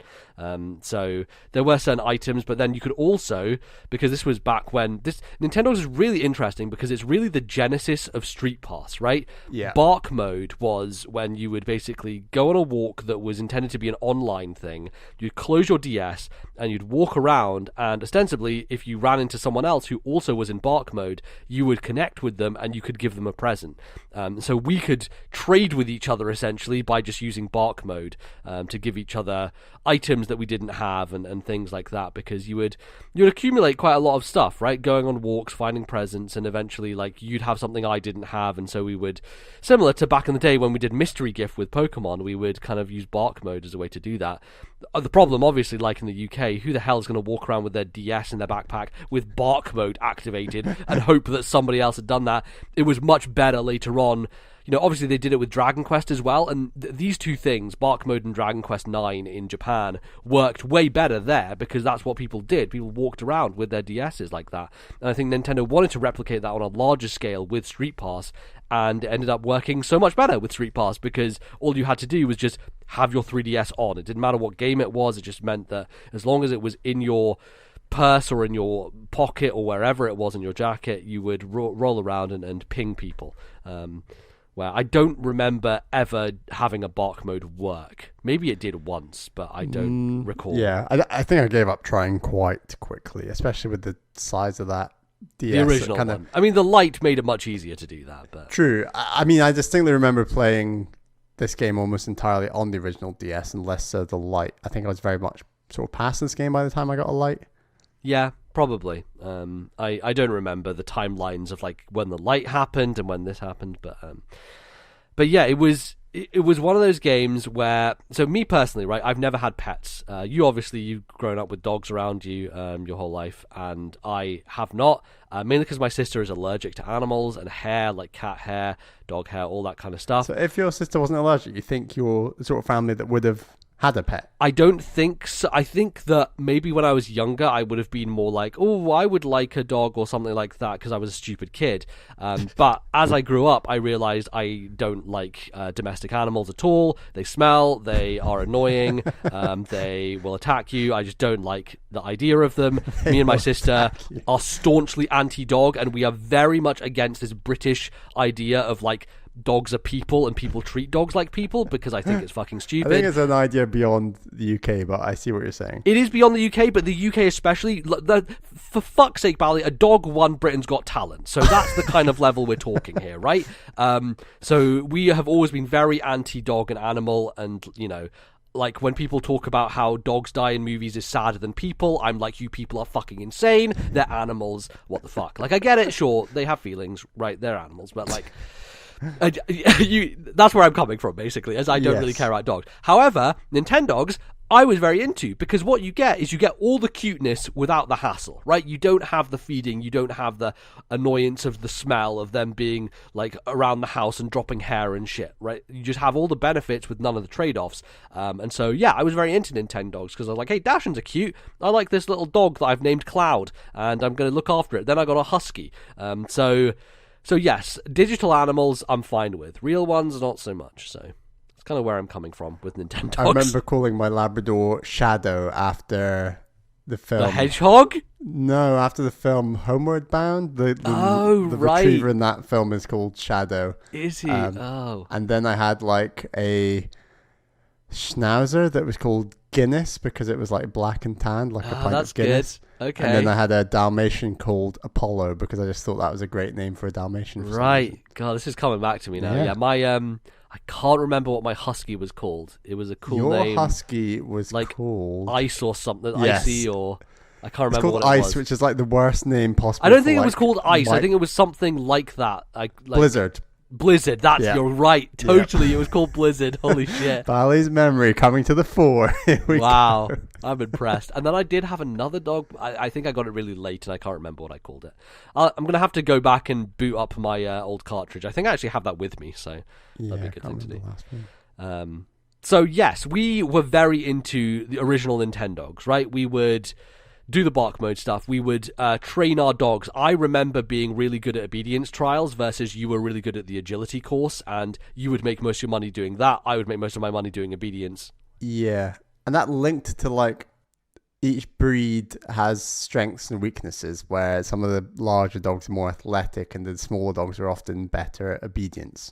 So there were certain items, but then you could also, because this was back when Nintendo's is really interesting because it's really the genesis of Street Pass, right?
Yeah.
Bark mode was when you would basically go on a walk that was intended to be an online thing. You'd close your DS and you'd walk around, and ostensibly, if you ran into someone else who also was in Bark mode, you would connect with them and you could give them a present. So we could trade with each other essentially by just using Bark mode to give each other items that we didn't have and things like that, because you'd accumulate quite a lot of stuff, right? Going on walks, finding presents, and eventually like you'd have something I didn't have, and so we would, similar to back in the day when we did Mystery Gift with Pokemon, we would kind of use Bark mode as a way to do that. The problem, obviously, like in the UK, who the hell is going to walk around with their DS in their backpack with bark mode activated and hope that somebody else had done that? It was much better later on. Obviously they did it with Dragon Quest as well, and these two things, Bark Mode and Dragon Quest 9 in Japan, worked way better there because that's what people did. People walked around with their DSs like that. And I think Nintendo wanted to replicate that on a larger scale with Street Pass, and it ended up working so much better with Street Pass because all you had to do was just have your 3DS on. It didn't matter what game it was, it just meant that as long as it was in your purse or in your pocket or wherever it was in your jacket, you would roll around and ping people. Where I don't remember ever having a bark mode work. Maybe it did once, but I don't recall.
Yeah, I think I gave up trying quite quickly, especially with the size of that DS.
The original one. I mean, the Lite made it much easier to do that. But
true. I mean, I distinctly remember playing this game almost entirely on the original DS and less so the Lite. I think I was very much sort of past this game by the time I got a Lite.
Yeah, probably. I don't remember the timelines of like when the Lite happened and when this happened, but yeah, it was one of those games where, so me personally, right, I've never had pets. You've grown up with dogs around you your whole life, and I have not, mainly because my sister is allergic to animals and hair, like cat hair, dog hair, all that kind of stuff.
So if your sister wasn't allergic, you think you're the sort of family that would have had a pet?
I don't think so. I think that maybe when I was younger, I would have been more like, oh, I would like a dog or something like that because I was a stupid kid. But as I grew up, I realized I don't like domestic animals at all. They smell, they are annoying, they will attack you. I just don't like the idea of them. Me and my sister are staunchly anti-dog, and we are very much against this British idea of like, dogs are people and people treat dogs like people, because I think it's fucking stupid.
I think it's an idea beyond the UK, but I see what you're saying.
It is beyond the UK, but the UK especially, for fuck's sake, Bally, a dog won Britain's Got Talent. So that's the kind of level we're talking here, right? So we have always been very anti-dog and animal, and, like when people talk about how dogs die in movies is sadder than people, I'm like, you people are fucking insane. They're animals. What the fuck? Like, I get it, sure, they have feelings, right? They're animals, but like... that's where I'm coming from, basically, as I don't really care about dogs. However, Nintendogs, I was very into, because what you get is you get all the cuteness without the hassle, right? You don't have the feeding, you don't have the annoyance of the smell of them being like around the house and dropping hair and shit, right? You just have all the benefits with none of the trade-offs. And so, yeah, I was very into Nintendogs because I was like, hey, Dachshunds are cute. I like this little dog that I've named Cloud, and I'm going to look after it. Then I got a husky. So yes, digital animals I'm fine with. Real ones, not so much. So it's kind of where I'm coming from with Nintendogs.
I remember calling my Labrador Shadow after the film.
The hedgehog?
No, after the film Homeward Bound. The
right.
retriever in that film is called Shadow.
Is he?
And then I had like a Schnauzer that was called Guinness because it was like black and tanned, like a pint of Guinness.
Good. Okay.
And then I had a Dalmatian called Apollo because I just thought that was a great name for a Dalmatian.
Right. God, this is coming back to me now. Yeah, my I can't remember what my husky was called. It was a cool name.
Your husky was like
called Ice or something. Yes. Icy or I can't remember what it
Ice,
was.
which is like the worst name possible.
I don't think it was called Ice. I think it was something like that.
Blizzard.
Blizzard, you're right. Totally, It was called Blizzard. Holy shit.
Bally's memory coming to the fore.
Wow, I'm impressed. And then I did have another dog. I think I got it really late and I can't remember what I called it. I'm going to have to go back and boot up my old cartridge. I think I actually have that with me, so that'd be a good thing to do. So yes, we were very into the original Nintendogs, right? We would do the bark mode stuff. We would train our dogs. I remember being really good at obedience trials versus you were really good at the agility course, and you would make most of your money doing that. I would make most of my money doing obedience.
Yeah, and that linked to like each breed has strengths and weaknesses, where some of the larger dogs are more athletic and the smaller dogs are often better at obedience.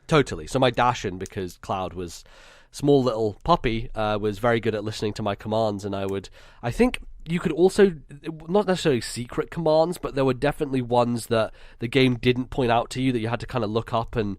Totally. So my Dachshund, because Cloud was small little puppy, was very good at listening to my commands, and I think you could also, not necessarily secret commands, but there were definitely ones that the game didn't point out to you that you had to kind of look up and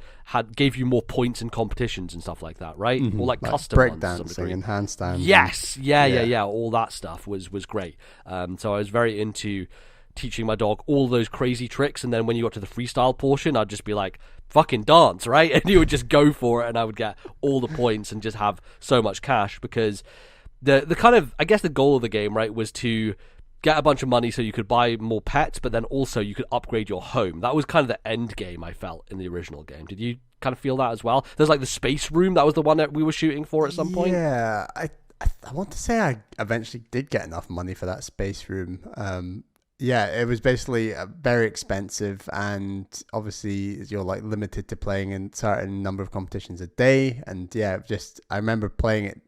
gave you more points in competitions and stuff like that, right?
Mm-hmm.
Or like custom
break
ones.
Dancing and handstand.
Yes, yeah. All that stuff was great. So I was very into teaching my dog all those crazy tricks, and then when you got to the freestyle portion, I'd just be like, fucking dance, right? And he would just go for it, and I would get all the points and just have so much cash because the kind of, I guess the goal of the game, right, was to get a bunch of money so you could buy more pets, but then also you could upgrade your home. That was kind of the end game, I felt, in the original game. Did you kind of feel that as well? There's like the space room, that was the one that we were shooting for at some point.
Yeah, I want to say I eventually did get enough money for that space room. Yeah, it was basically very expensive, and obviously you're like limited to playing in certain number of competitions a day. And yeah, I remember playing it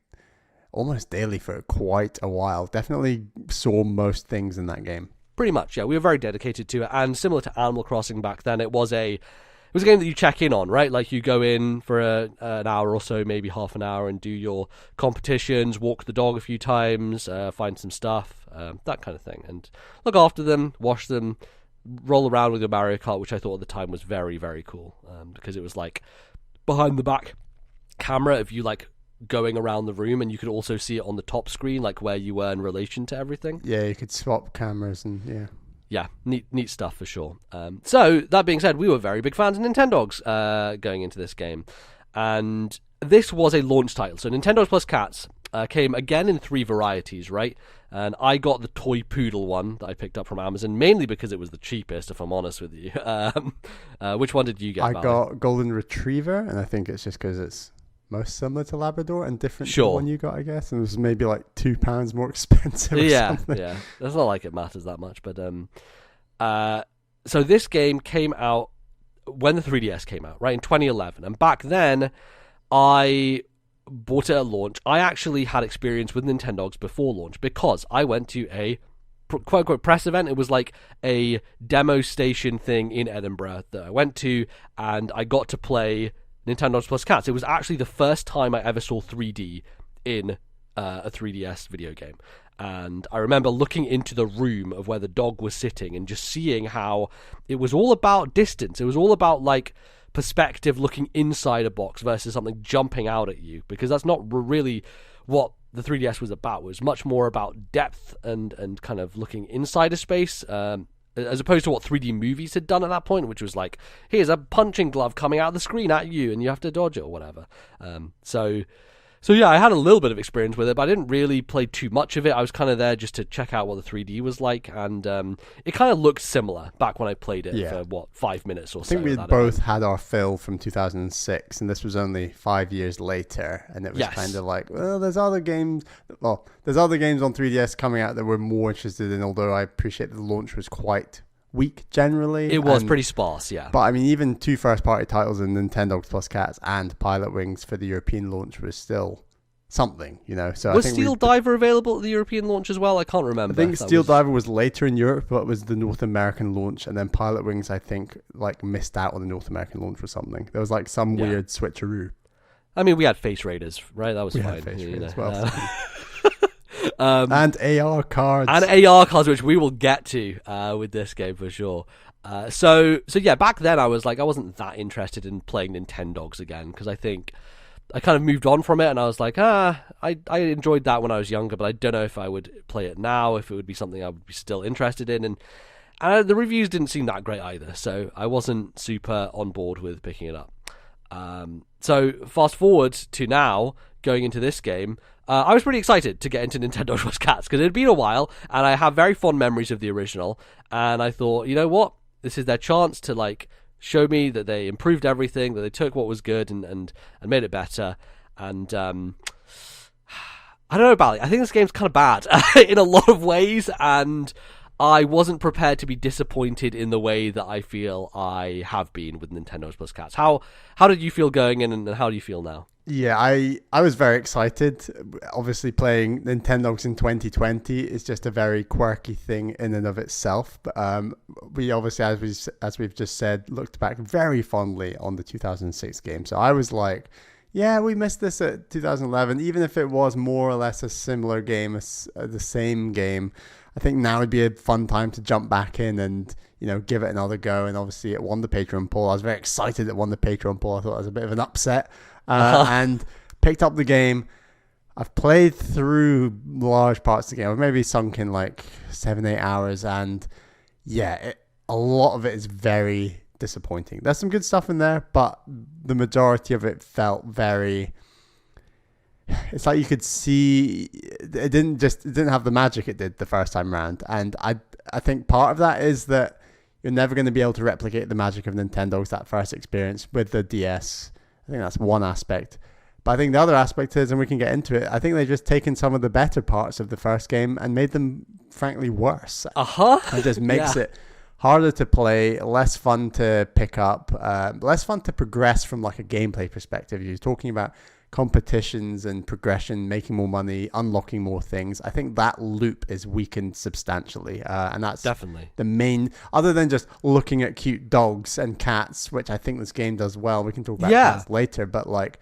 almost daily for quite a while. Definitely saw most things in that game.
Pretty much, yeah. We were very dedicated to it, and similar to Animal Crossing back then, it was a game that you check in on, right? Like you go in for an hour or so, maybe half an hour, and do your competitions, walk the dog a few times, find some stuff, that kind of thing, and look after them, wash them, roll around with your Mario Kart, which I thought at the time was very, very cool, because it was like behind the back camera of you like going around the room, and you could also see it on the top screen, like where you were in relation to everything.
Yeah, you could swap cameras and
yeah, neat stuff for sure. So, that being said, we were very big fans of Nintendogs going into this game. And this was a launch title. So, Nintendogs plus Cats came again in 3 varieties, right? And I got the toy poodle one that I picked up from Amazon, mainly because it was the cheapest, if I'm honest with you. Which one did you get?
I got Golden Retriever, and I think it's just because it's most similar to Labrador and different to the one you got, I guess. And it was maybe like £2 more expensive or something.
Yeah. It's not like it matters that much. But so this game came out when the 3DS came out, right, in 2011. And back then, I bought it at launch. I actually had experience with Nintendogs before launch because I went to a quote-unquote press event. It was like a demo station thing in Edinburgh that I went to, and I got to play Nintendogs plus Cats. It was actually the first time I ever saw 3D in a 3DS video game. And I remember looking into the room of where the dog was sitting and just seeing how it was all about distance. It was all about like perspective, looking inside a box versus something jumping out at you, because that's not really what the 3DS was about. It was much more about depth and kind of looking inside a space, as opposed to what 3D movies had done at that point, which was like, here's a punching glove coming out of the screen at you and you have to dodge it or whatever. So yeah, I had a little bit of experience with it, but I didn't really play too much of it. I was kind of there just to check out what the 3D was like, and it kind of looked similar back when I played it for, 5 minutes or so.
I think we both had our fill from 2006, and this was only 5 years later, and it was kind of like, well, there's other games on 3DS coming out that we're more interested in, although I appreciate the launch was quite weak generally.
It was pretty sparse, yeah.
But I mean, even 2 first-party titles in Nintendogs plus Cats and Pilot Wings for the European launch was still something, you know. So
was
I think
Steel Diver available at the European launch as well? I can't remember.
I think Steel Diver was later in Europe, but it was the North American launch, and then Pilot Wings, I think, like missed out on the North American launch or something. There was like some weird switcheroo.
I mean, we had Face Raiders, right? That was fine.
Had Face Raiders, well. And AR cards.
And AR cards, which we will get to with this game for sure. So yeah, back then I wasn't that interested in playing Nintendogs again, because I think I kind of moved on from it, and I was like, I enjoyed that when I was younger, but I don't know if I would play it now, if it would be something I would be still interested in. And the reviews didn't seem that great either, so I wasn't super on board with picking it up. So fast forward to now, going into this game, I was pretty excited to get into Nintendogs plus Cats, because it had been a while, and I have very fond memories of the original, and I thought, you know what, this is their chance to like show me that they improved everything, that they took what was good and made it better. And I don't know, Bally, I think this game's kind of bad in a lot of ways, and I wasn't prepared to be disappointed in the way that I feel I have been with Nintendogs plus Cats. How did you feel going in, and how do you feel now?
Yeah, I was very excited. Obviously, playing Nintendogs in 2020 is just a very quirky thing in and of itself. But we obviously, as we've just said, looked back very fondly on the 2006 game. So I was like, yeah, we missed this at 2011, even if it was more or less a similar game, the same game. I think now would be a fun time to jump back in and, you know, give it another go. And obviously, it won the Patreon poll. I was very excited it won the Patreon poll. I thought it was a bit of an upset. And picked up the game. I've played through large parts of the game. I've maybe sunk in like 7-8 hours, and yeah, a lot of it is very disappointing. There's some good stuff in there, but the majority of it felt very... It's like you could see it didn't have the magic it did the first time round. And I think part of that is that you're never going to be able to replicate the magic of Nintendogs, that first experience with the DS. I think that's one aspect. But I think the other aspect is, and we can get into it, I think they've just taken some of the better parts of the first game and made them, frankly, worse. It just makes it harder to play, less fun to pick up, less fun to progress from like a gameplay perspective. You're talking about competitions and progression, making more money, unlocking more things. I think that loop is weakened substantially, and that's
definitely
the main, other than just looking at cute dogs and cats, which I think this game does well. We can talk about cats later, but like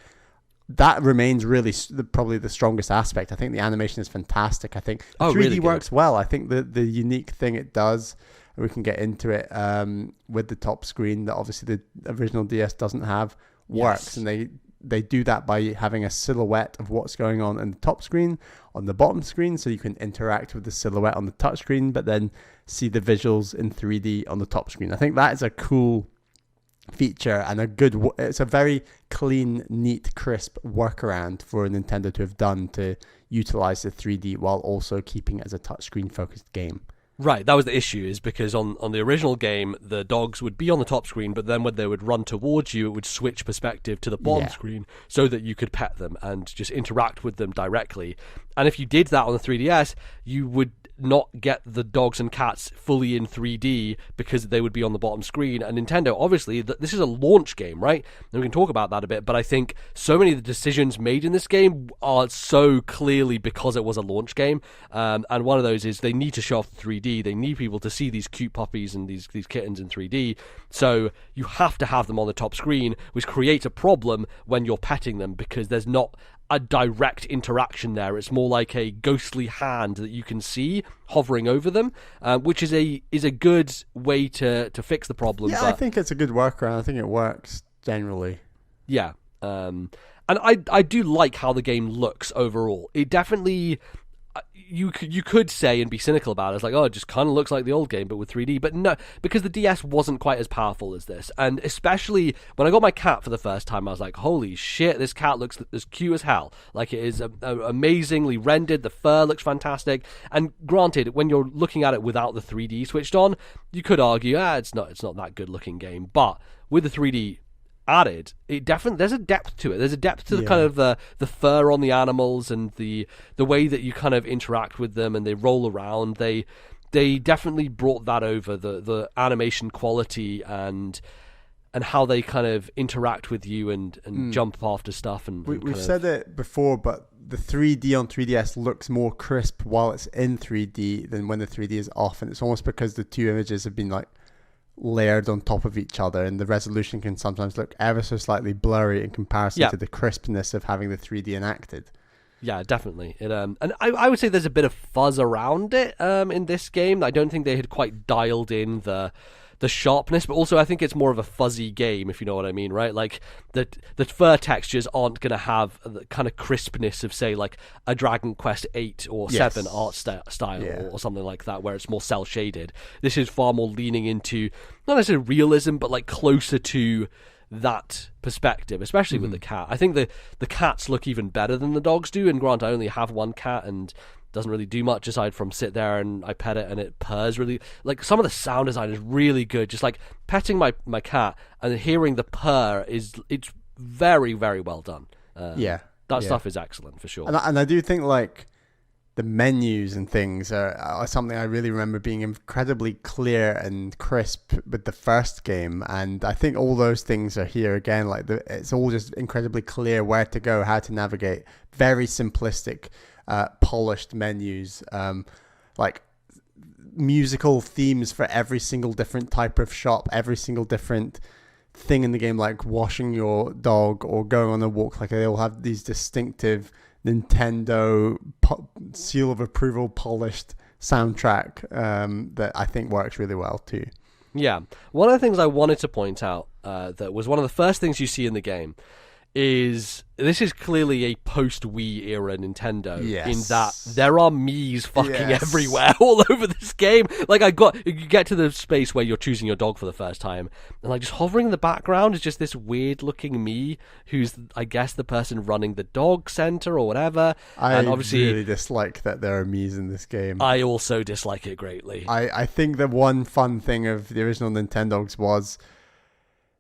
that remains really probably the strongest aspect. I think the animation is fantastic. I think 3D really works well. I think the unique thing it does, and we can get into it, with the top screen that obviously the original DS doesn't have, works. And they do that by having a silhouette of what's going on in the top screen, on the bottom screen, so you can interact with the silhouette on the touch screen, but then see the visuals in 3D on the top screen. I think that is a cool feature and it's a very clean, neat, crisp workaround for Nintendo to have done to utilize the 3D while also keeping it as a touchscreen focused game.
Right, that was the issue, is because on the original game, the dogs would be on the top screen, but then when they would run towards you, it would switch perspective to the bottom screen so that you could pet them and just interact with them directly. And if you did that on the 3DS, you would not get the dogs and cats fully in 3D because they would be on the bottom screen. And Nintendo, obviously, this is a launch game, right? And we can talk about that a bit, but I think so many of the decisions made in this game are so clearly because it was a launch game. And one of those is they need to show off 3D. They need people to see these cute puppies and these kittens in 3D. So you have to have them on the top screen, which creates a problem when you're petting them because there's not a direct interaction there. It's more like a ghostly hand that you can see hovering over them, which is a good way to fix the problem.
Yeah, I think it's a good workaround. I think it works generally.
Yeah, and I do like how the game looks overall. It definitely, you could say and be cynical about it. It's like, oh, it just kind of looks like the old game, but with 3D. But no, because the DS wasn't quite as powerful as this. And especially when I got my cat for the first time, I was like, holy shit, this cat looks as cute as hell. Like, it is amazingly rendered. The fur looks fantastic. And granted, when you're looking at it without the 3D switched on, you could argue, it's not that good looking game. But with the 3D added, it definitely, there's a depth to it. There's a depth to the kind of the fur on the animals and the way that you kind of interact with them and they roll around. They definitely brought that over, the animation quality and how they kind of interact with you and jump after stuff. And
we've said it before, but the 3D on 3DS looks more crisp while it's in 3D than when the 3D is off, and it's almost because the two images have been like layered on top of each other, and the resolution can sometimes look ever so slightly blurry in comparison to the crispness of having the 3D enacted.
Yeah, definitely. It and I would say there's a bit of fuzz around it in this game. I don't think they had quite dialed in the sharpness, but also I think it's more of a fuzzy game, if you know what I mean, right? Like the fur textures aren't going to have the kind of crispness of, say, like a Dragon Quest 8 or 7 art style or something like that, where it's more cell shaded. This is far more leaning into not necessarily realism, but like closer to that perspective, especially with the cat. I think the cats look even better than the dogs do, and grant I only have one cat and doesn't really do much aside from sit there and I pet it and it purrs really. Like, some of the sound design is really good. Just like petting my cat and hearing the purr it's very, very well done. That stuff is excellent for sure.
And I do think like the menus and things are something I really remember being incredibly clear and crisp with the first game, and I think all those things are here again. Like it's all just incredibly clear where to go, how to navigate. Very simplistic, polished menus, like musical themes for every single different type of shop, every single different thing in the game, like washing your dog or going on a walk. Like, they all have these distinctive Nintendo seal of approval polished soundtrack that I think works really well too.
Yeah, one of the things I wanted to point out that was one of the first things you see in the game is this is clearly a post-Wii era Nintendo.
Yes.
In that there are Miis fucking
Yes.
everywhere all over this game. Like you get to the space where you're choosing your dog for the first time, and like just hovering in the background is just this weird-looking Mii who's, I guess, the person running the dog center or whatever. And obviously,
really dislike that there are Miis in this game.
I also dislike it greatly.
I think the one fun thing of the original Nintendogs was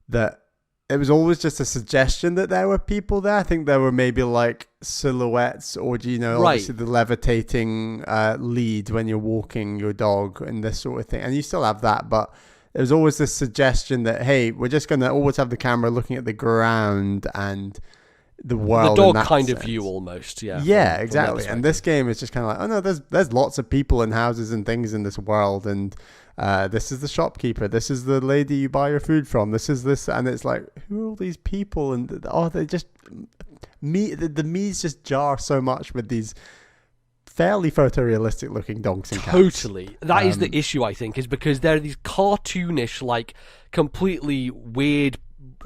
that it was always just a suggestion that there were people there. I think there were maybe like silhouettes or, obviously the levitating lead when you're walking your dog and this sort of thing. And you still have that, but there's always this suggestion that, hey, we're just going to always have the camera looking at the ground and the world.
The dog kind of view almost, yeah.
Yeah, exactly. And this game is just kind of like, oh no, there's lots of people and houses and things in this world, and this is the shopkeeper, this is the lady you buy your food from, this is this, and it's like, who are all these people? And they just the Mii's just jar so much with these fairly photorealistic looking dogs and cats.
Totally. That is the issue, I think, is because they're these cartoonish, like completely weird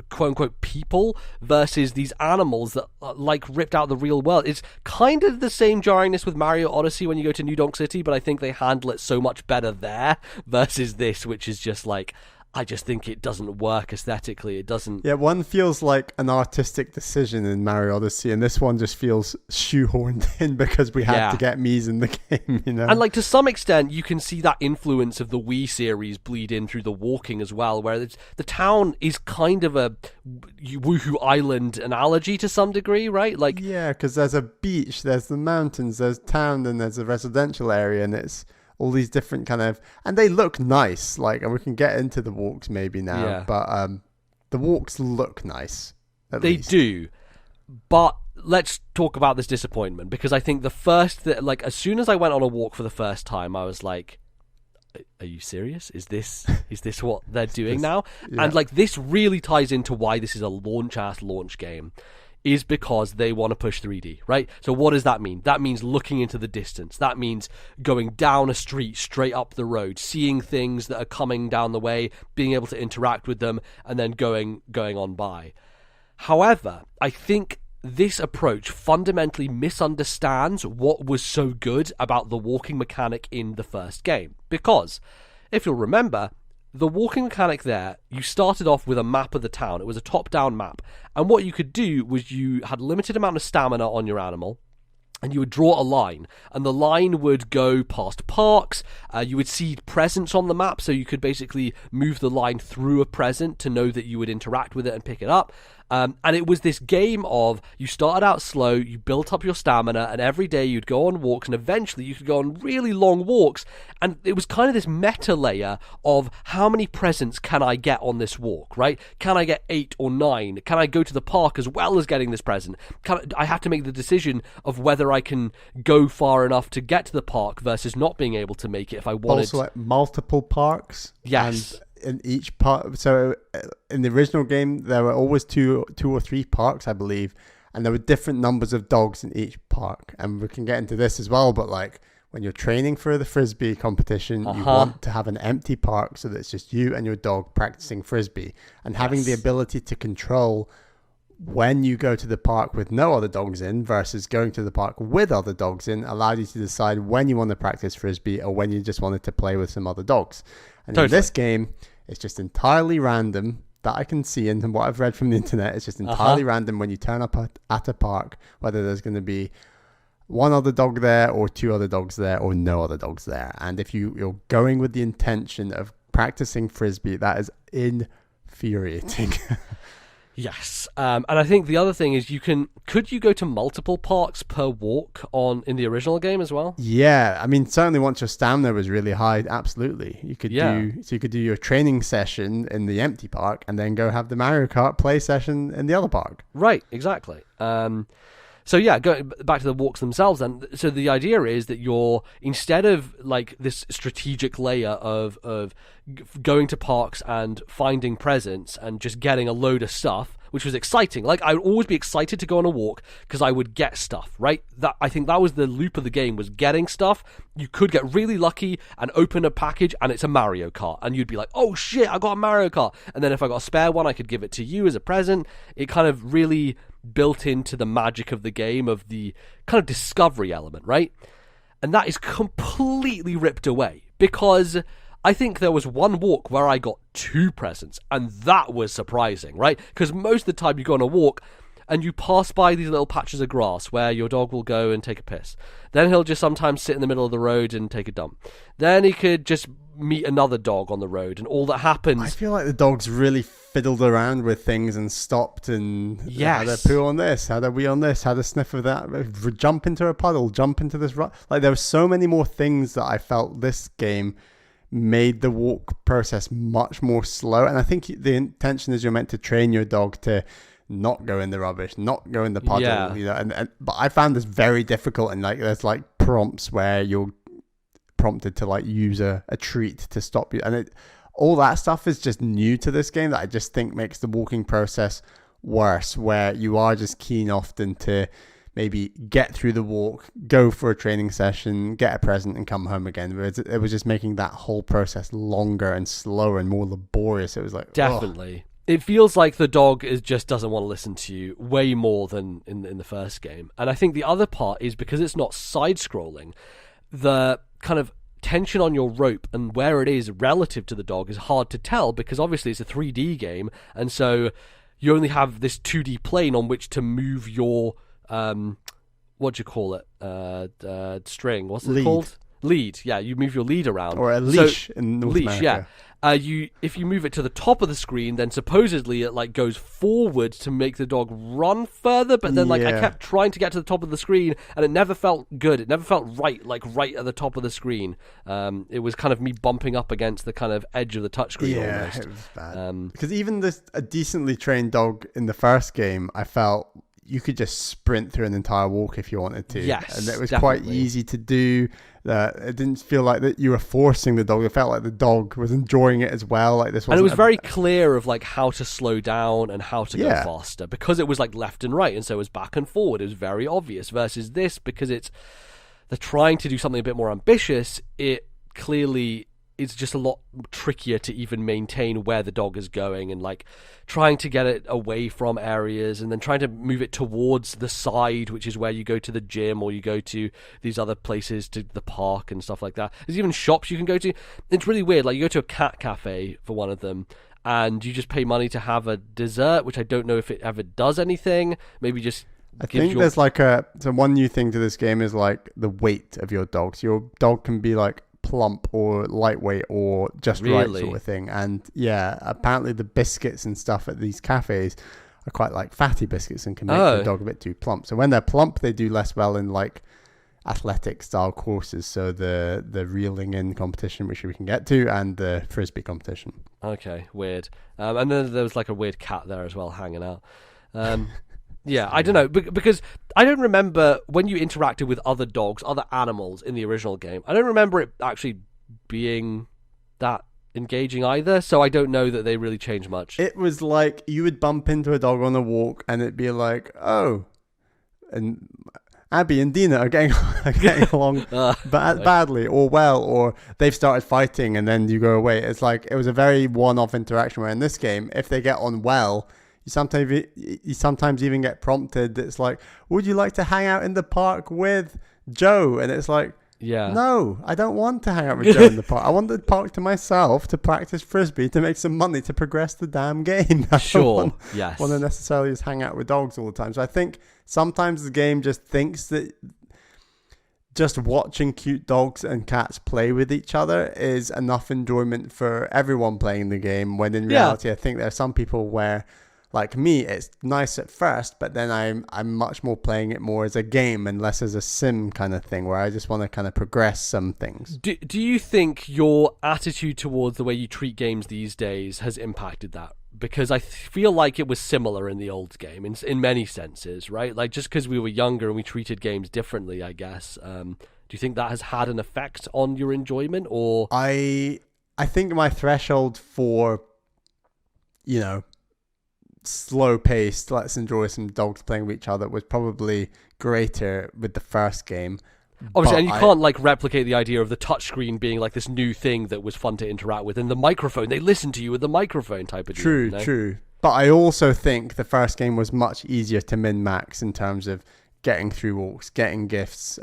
quote-unquote people versus these animals that are, like, ripped out of the real world. It's kind of the same jarringness with Mario Odyssey when you go to New Donk City, but I think they handle it so much better there versus this, which is just like, I just think it doesn't work aesthetically. It doesn't...
Yeah, one feels like an artistic decision in Mario Odyssey, and this one just feels shoehorned in because we had to get Mii's in the game,
And like, to some extent, you can see that influence of the Wii series bleed in through the walking as well, where the town is kind of a Woohoo Island analogy to some degree, right? Like,
yeah, because there's a beach, there's the mountains, there's town, and there's a residential area, and it's all these different kind of, and they look nice, like, and we can get into the walks maybe now, but the walks look nice.
They do, but let's talk about this disappointment, because I think like, as soon as I went on a walk for the first time, I was like, are you serious? Is this what they're doing now? Yeah. And like, this really ties into why this is a launch game. Is because they want to push 3D, right? So what does that mean? That means looking into the distance. That means going down a street, straight up the road, seeing things that are coming down the way, being able to interact with them, and then going on by. However, I think this approach fundamentally misunderstands what was so good about the walking mechanic in the first game. Because, if you'll remember, the walking mechanic there, you started off with a map of the town. It was a top-down map. And what you could do was you had a limited amount of stamina on your animal, and you would draw a line. And the line would go past parks. You would see presents on the map, so you could basically move the line through a present to know that you would interact with it and pick it up. And it was this game of, you started out slow, you built up your stamina, and every day you'd go on walks, and eventually you could go on really long walks, and it was kind of this meta layer of, how many presents can I get on this walk, right? Can I get 8 or 9? Can I go to the park as well as getting this present? I have to make the decision of whether I can go far enough to get to the park versus not being able to make it if I wanted.
Also, like, multiple parks.
Yes.
And in each part, so in the original game there were always two or three parks, I believe, and there were different numbers of dogs in each park, and we can get into this as well, but like, when you're training for the frisbee competition, you want to have an empty park so that it's just you and your dog practicing frisbee, and having the ability to control when you go to the park with no other dogs in versus going to the park with other dogs in allowed you to decide when you want to practice frisbee or when you just wanted to play with some other dogs. And in this game, it's just entirely random, that I can see, and what I've read from the internet, it's just entirely random when you turn up at a park, whether there's going to be one other dog there or 2 other dogs there or no other dogs there. And if you're going with the intention of practicing frisbee, that is infuriating.
Yes, and I think the other thing is, could you go to multiple parks per walk in the original game as well? Yeah,
I mean, certainly once your stamina was really high, absolutely. You could do your training session in the empty park and then go have the Mario Kart play session in the other park.
Right, exactly. So yeah, going back to the walks themselves then, so the idea is that you're, instead of like this strategic layer of going to parks and finding presents and just getting a load of stuff, which was exciting. Like, I would always be excited to go on a walk because I would get stuff, right? I think that was the loop of the game, was getting stuff. You could get really lucky and open a package and it's a Mario Kart, and you'd be like, oh shit, I got a Mario Kart. And then if I got a spare one, I could give it to you as a present. It kind of really built into the magic of the game, of the kind of discovery element, right? And that is completely ripped away, because I think there was one walk where I got 2 presents, and that was surprising, right? Because most of the time you go on a walk and you pass by these little patches of grass where your dog will go and take a piss. Then he'll just sometimes sit in the middle of the road and take a dump. Then he could just meet another dog on the road, and all that happens...
I feel like the dogs really fiddled around with things and stopped and had a poo on this, had a wee on this, had a sniff of that, jump into a puddle, jump into this... Like, there were so many more things that I felt this game made the walk process much more slow. And I think the intention is you're meant to train your dog to not go in the rubbish, not go in the puddle, you know. But I found this very difficult, and like there's like prompts where you're prompted to like use a treat to stop you, and all that stuff is just new to this game that I just think makes the walking process worse, where you are just keen often to maybe get through the walk, go for a training session, get a present and come home again. It was just making that whole process longer and slower and more laborious. It was like,
definitely. It feels like the dog just doesn't want to listen to you way more than in the first game. And I think the other part is because it's not side-scrolling, the kind of tension on your rope and where it is relative to the dog is hard to tell, because obviously it's a 3D game, and so you only have this 2D plane on which to move your what do you call it? String. What's it called? Lead. Yeah, you move your lead around.
Or a leash in North America.
Yeah. If you move it to the top of the screen, then supposedly it like goes forward to make the dog run further. But then I kept trying to get to the top of the screen, and it never felt good. It never felt right, like right at the top of the screen. It was kind of me bumping up against the kind of edge of the touchscreen.
Yeah,
almost.
it was bad. Because even a decently trained dog in the first game, I felt you could just sprint through an entire walk if you wanted to.
Yes,
and it was
definitely.
quite easy to do. It didn't feel like that you were forcing the dog. It felt like the dog was enjoying it as well. Like this,
and it was very clear of like how to slow down and how to go faster, because it was like left and right, and so it was back and forward. It was very obvious. Versus this, because they're trying to do something a bit more ambitious. It clearly is just a lot trickier to even maintain where the dog is going, and like trying to get it away from areas and then trying to move it towards the side, which is where you go to the gym or you go to these other places, to the park and stuff like that. There's even shops you can go to. It's really weird. Like you go to a cat cafe for one of them, and you just pay money to have a dessert, which I don't know if it ever does anything. Maybe just
I think there's like so one new thing to this game is like the weight of your dog. So your dog can be like plump or lightweight or just right sort of thing. And yeah, apparently the biscuits and stuff at these cafes are quite like fatty biscuits and can make the dog a bit too plump. So when they're plump, they do less well in like athletic style courses. So the reeling in competition, which we can get to, and the frisbee competition. Okay,
weird. And then there was like a weird cat there as well hanging out. Yeah, I don't know, because I don't remember when you interacted with other dogs, other animals in the original game. I don't remember it actually being that engaging either, so I don't know that they really changed much.
It was like you would bump into a dog on a walk, and it'd be like, oh, and Abby and Dina are getting along badly or well, or they've started fighting, and then you go away. It's like it was a very one-off interaction, where in this game, if they get on well, you sometimes even get prompted. It's like, would you like to hang out in the park with Joe? And it's like, no, I don't want to hang out with Joe in the park. I want the park to myself to practice frisbee, to make some money, to progress the damn game. I don't want to necessarily just hang out with dogs all the time. So I think sometimes the game just thinks that just watching cute dogs and cats play with each other is enough enjoyment for everyone playing the game, when in reality, I think there are some people where, like me, it's nice at first, but then I'm much more playing it more as a game and less as a sim kind of thing, where I just want to kind of progress some things.
Do you think your attitude towards the way you treat games these days has impacted that? Because I feel like it was similar in the old game in many senses, right? Like just because we were younger and we treated games differently, I guess. Do you think that has had an effect on your enjoyment? Or
I think my threshold for, slow paced, let's enjoy some dogs playing with each other, was probably greater with the first game.
Obviously, and you can't like replicate the idea of the touchscreen being like this new thing that was fun to interact with, and the microphone, they listen to you with the microphone type of deal.
True. But I also think the first game was much easier to min-max in terms of getting through walks, getting gifts,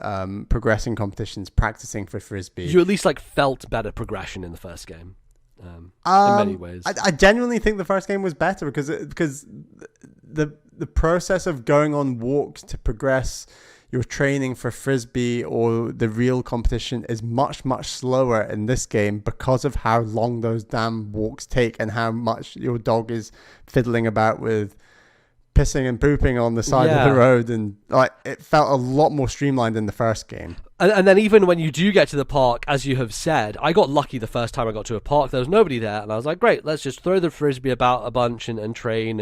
progressing competitions, practicing for Frisbee.
You at least like felt better progression in the first game. In many ways.
I genuinely think the first game was better because the process of going on walks to progress your training for Frisbee or the real competition is much, much slower in this game because of how long those damn walks take and how much your dog is fiddling about with pissing and pooping on the side of the road. And like it felt a lot more streamlined in the first game.
And then even when you do get to the park, as you have said, I got lucky the first time I got to a park. There was nobody there. And I was like, great, let's just throw the Frisbee about a bunch and train.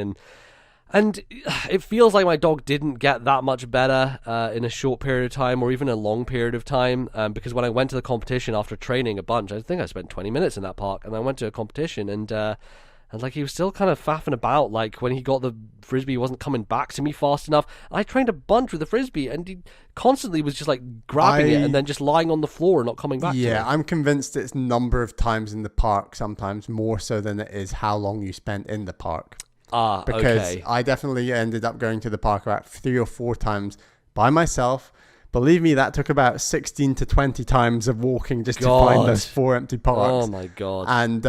And it feels like my dog didn't get that much better in a short period of time or even a long period of time because when I went to the competition after training a bunch, I think I spent 20 minutes in that park, and I went to a competition and like he was still kind of faffing about. Like when he got the Frisbee, he wasn't coming back to me fast enough. I trained a bunch with the Frisbee and he constantly was just like grabbing it and then just lying on the floor and not coming back to me.
I'm convinced it's number of times in the park, sometimes more so than it is how long you spent in the park. Because I definitely ended up going to the park about 3 or 4 times by myself. Believe me, that took about 16 to 20 times of walking just to find those 4 empty parks.
Oh my God.
And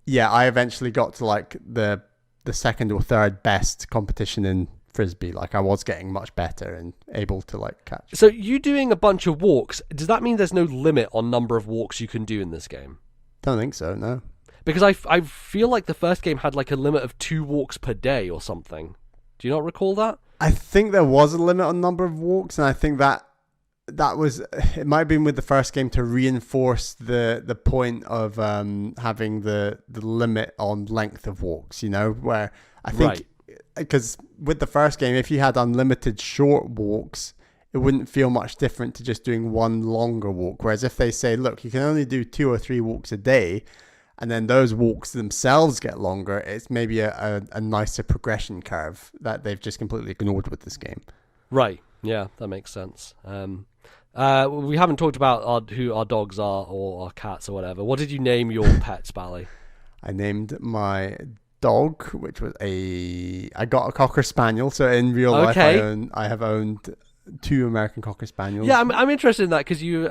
I eventually got to like the second or third best competition in Frisbee. Like I was getting much better and able to like catch.
So you doing a bunch of walks, does that mean there's no limit on number of walks you can do in this game?
Don't think so, no.
Because I feel like the first game had like a limit of 2 walks per day or something. Do you not recall that?
I think there was a limit on number of walks, and I think that was, it might have been with the first game to reinforce the point of having the limit on length of walks, you know, where I think, because with the first game, if you had unlimited short walks, it wouldn't feel much different to just doing one longer walk. Whereas if they say, look, you can only do 2 or 3 walks a day, and then those walks themselves get longer, it's maybe a nicer progression curve that they've just completely ignored with this game.
Right. Yeah, that makes sense. We haven't talked about who our dogs are or our cats or whatever. What did you name your pets, Bally?
I named my dog, which was I got a Cocker Spaniel. So in real life, I have owned 2 American Cocker Spaniels.
Yeah, I'm interested in that because you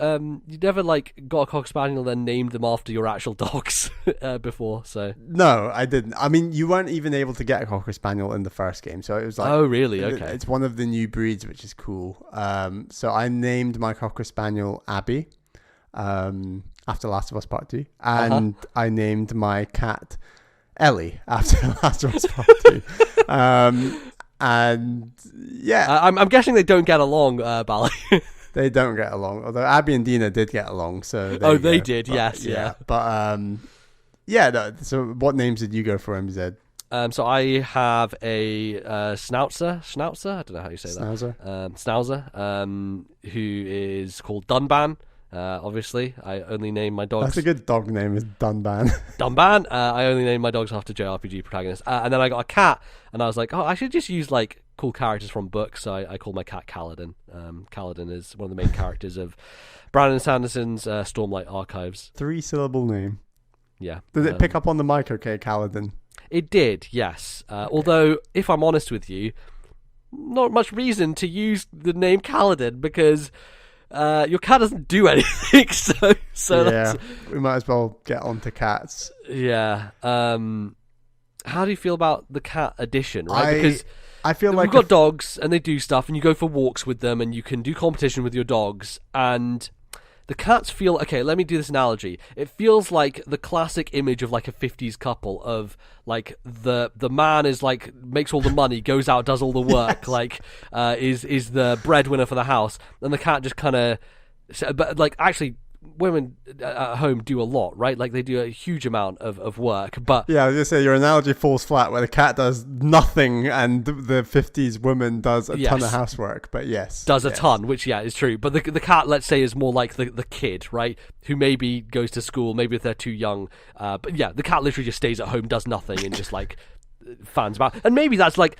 never like got a Cocker Spaniel then named them after your actual dogs before. So
no, I didn't. I mean, you weren't even able to get a Cocker Spaniel in the first game, so it was like,
oh really? Okay,
it's one of the new breeds, which is cool. So I named my Cocker Spaniel Abby after Last of Us Part 2, and I named my cat Ellie after Last of Us Part 2. And yeah,
I'm guessing they don't get along, Bally.
They don't get along, although Abby and Dina did get along. So
they did, but, yes, yeah.
But no, so what names did you go for, MZ?
So I have a schnauzer. I don't know how you say
Schnauzer.
that. Schnauzer, who is called Dunban. Obviously, I only name my dogs.
That's a good dog name, is Dunban.
Dunban. I only name my dogs after JRPG protagonists. And then I got a cat, and I was like, oh, I should just use like cool characters from books. So I called my cat Kaladin. Kaladin is one of the main characters of Brandon Sanderson's Stormlight Archives.
3-syllable name.
Yeah.
Did it pick up on the mic okay, Kaladin?
It did, yes. Although, if I'm honest with you, not much reason to use the name Kaladin because your cat doesn't do anything. So
yeah, we might as well get on to cats.
Yeah. How do you feel about the cat edition, right? Because
I feel like
we've got dogs and they do stuff and you go for walks with them and you can do competition with your dogs and the cats feel, okay, let me do this analogy. It feels like the classic image of like a 50s couple of like the man is like makes all the money, goes out, does all the work, like is the breadwinner for the house, and the cat just kind of, but like actually women at home do a lot, right? Like they do a huge amount of work, but
yeah, I was gonna say your analogy falls flat where the cat does nothing and the 50s woman does a ton of housework, but does
a ton, which is true. But the cat, let's say, is more like the kid, right? Who maybe goes to school, maybe if they're too young, but yeah, the cat literally just stays at home, does nothing, and just like fans about. And maybe that's like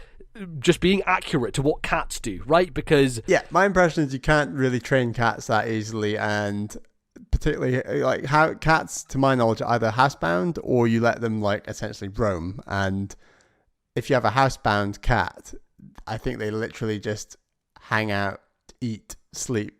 just being accurate to what cats do, right? Because
my impression is you can't really train cats that easily, and particularly like how cats, to my knowledge, are either housebound or you let them like essentially roam. And if you have a housebound cat, I think they literally just hang out, eat, sleep,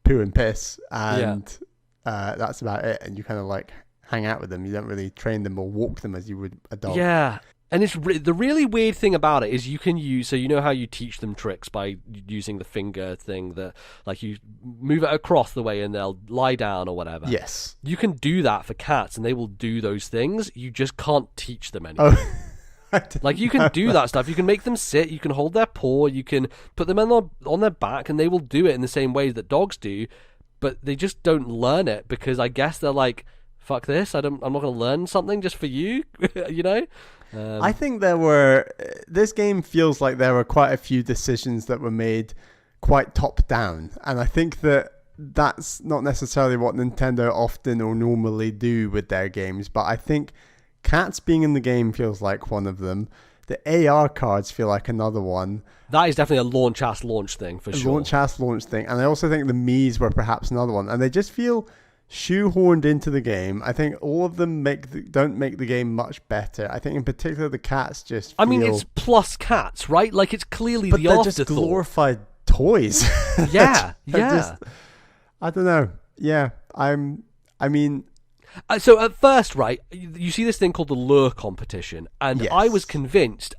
poo and piss, and that's about it. And you kind of like hang out with them. You don't really train them or walk them as you would a dog.
Yeah. And it's the really weird thing about it is you can use, so you know how you teach them tricks by using the finger thing that, like, you move it across the way and they'll lie down or whatever.
Yes.
You can do that for cats and they will do those things. You just can't teach them anything. Like, you can do that stuff. You can make them sit, you can hold their paw, you can put them on their back, and they will do it in the same ways that dogs do, but they just don't learn it because I guess they're like, fuck this, I'm not going to learn something just for you, you know?
I think this game feels like there were quite a few decisions that were made quite top down, and I think that's not necessarily what Nintendo often or normally do with their games, but I think cats being in the game feels like one of them. The AR cards feel like another one.
That is definitely a launch thing for sure.
Launch thing, and I also think the Mii's were perhaps another one, and they just feel shoehorned into the game. I think all of them don't make the game much better. I think in particular the cats just feel...
I mean, it's plus cats, right? Like, it's clearly
but
the
they're
afterthought.
just glorified toys.
Yeah.
I don't know. Yeah, I mean...
So at first, right, you see this thing called the lure competition, and
yes.
I was convinced,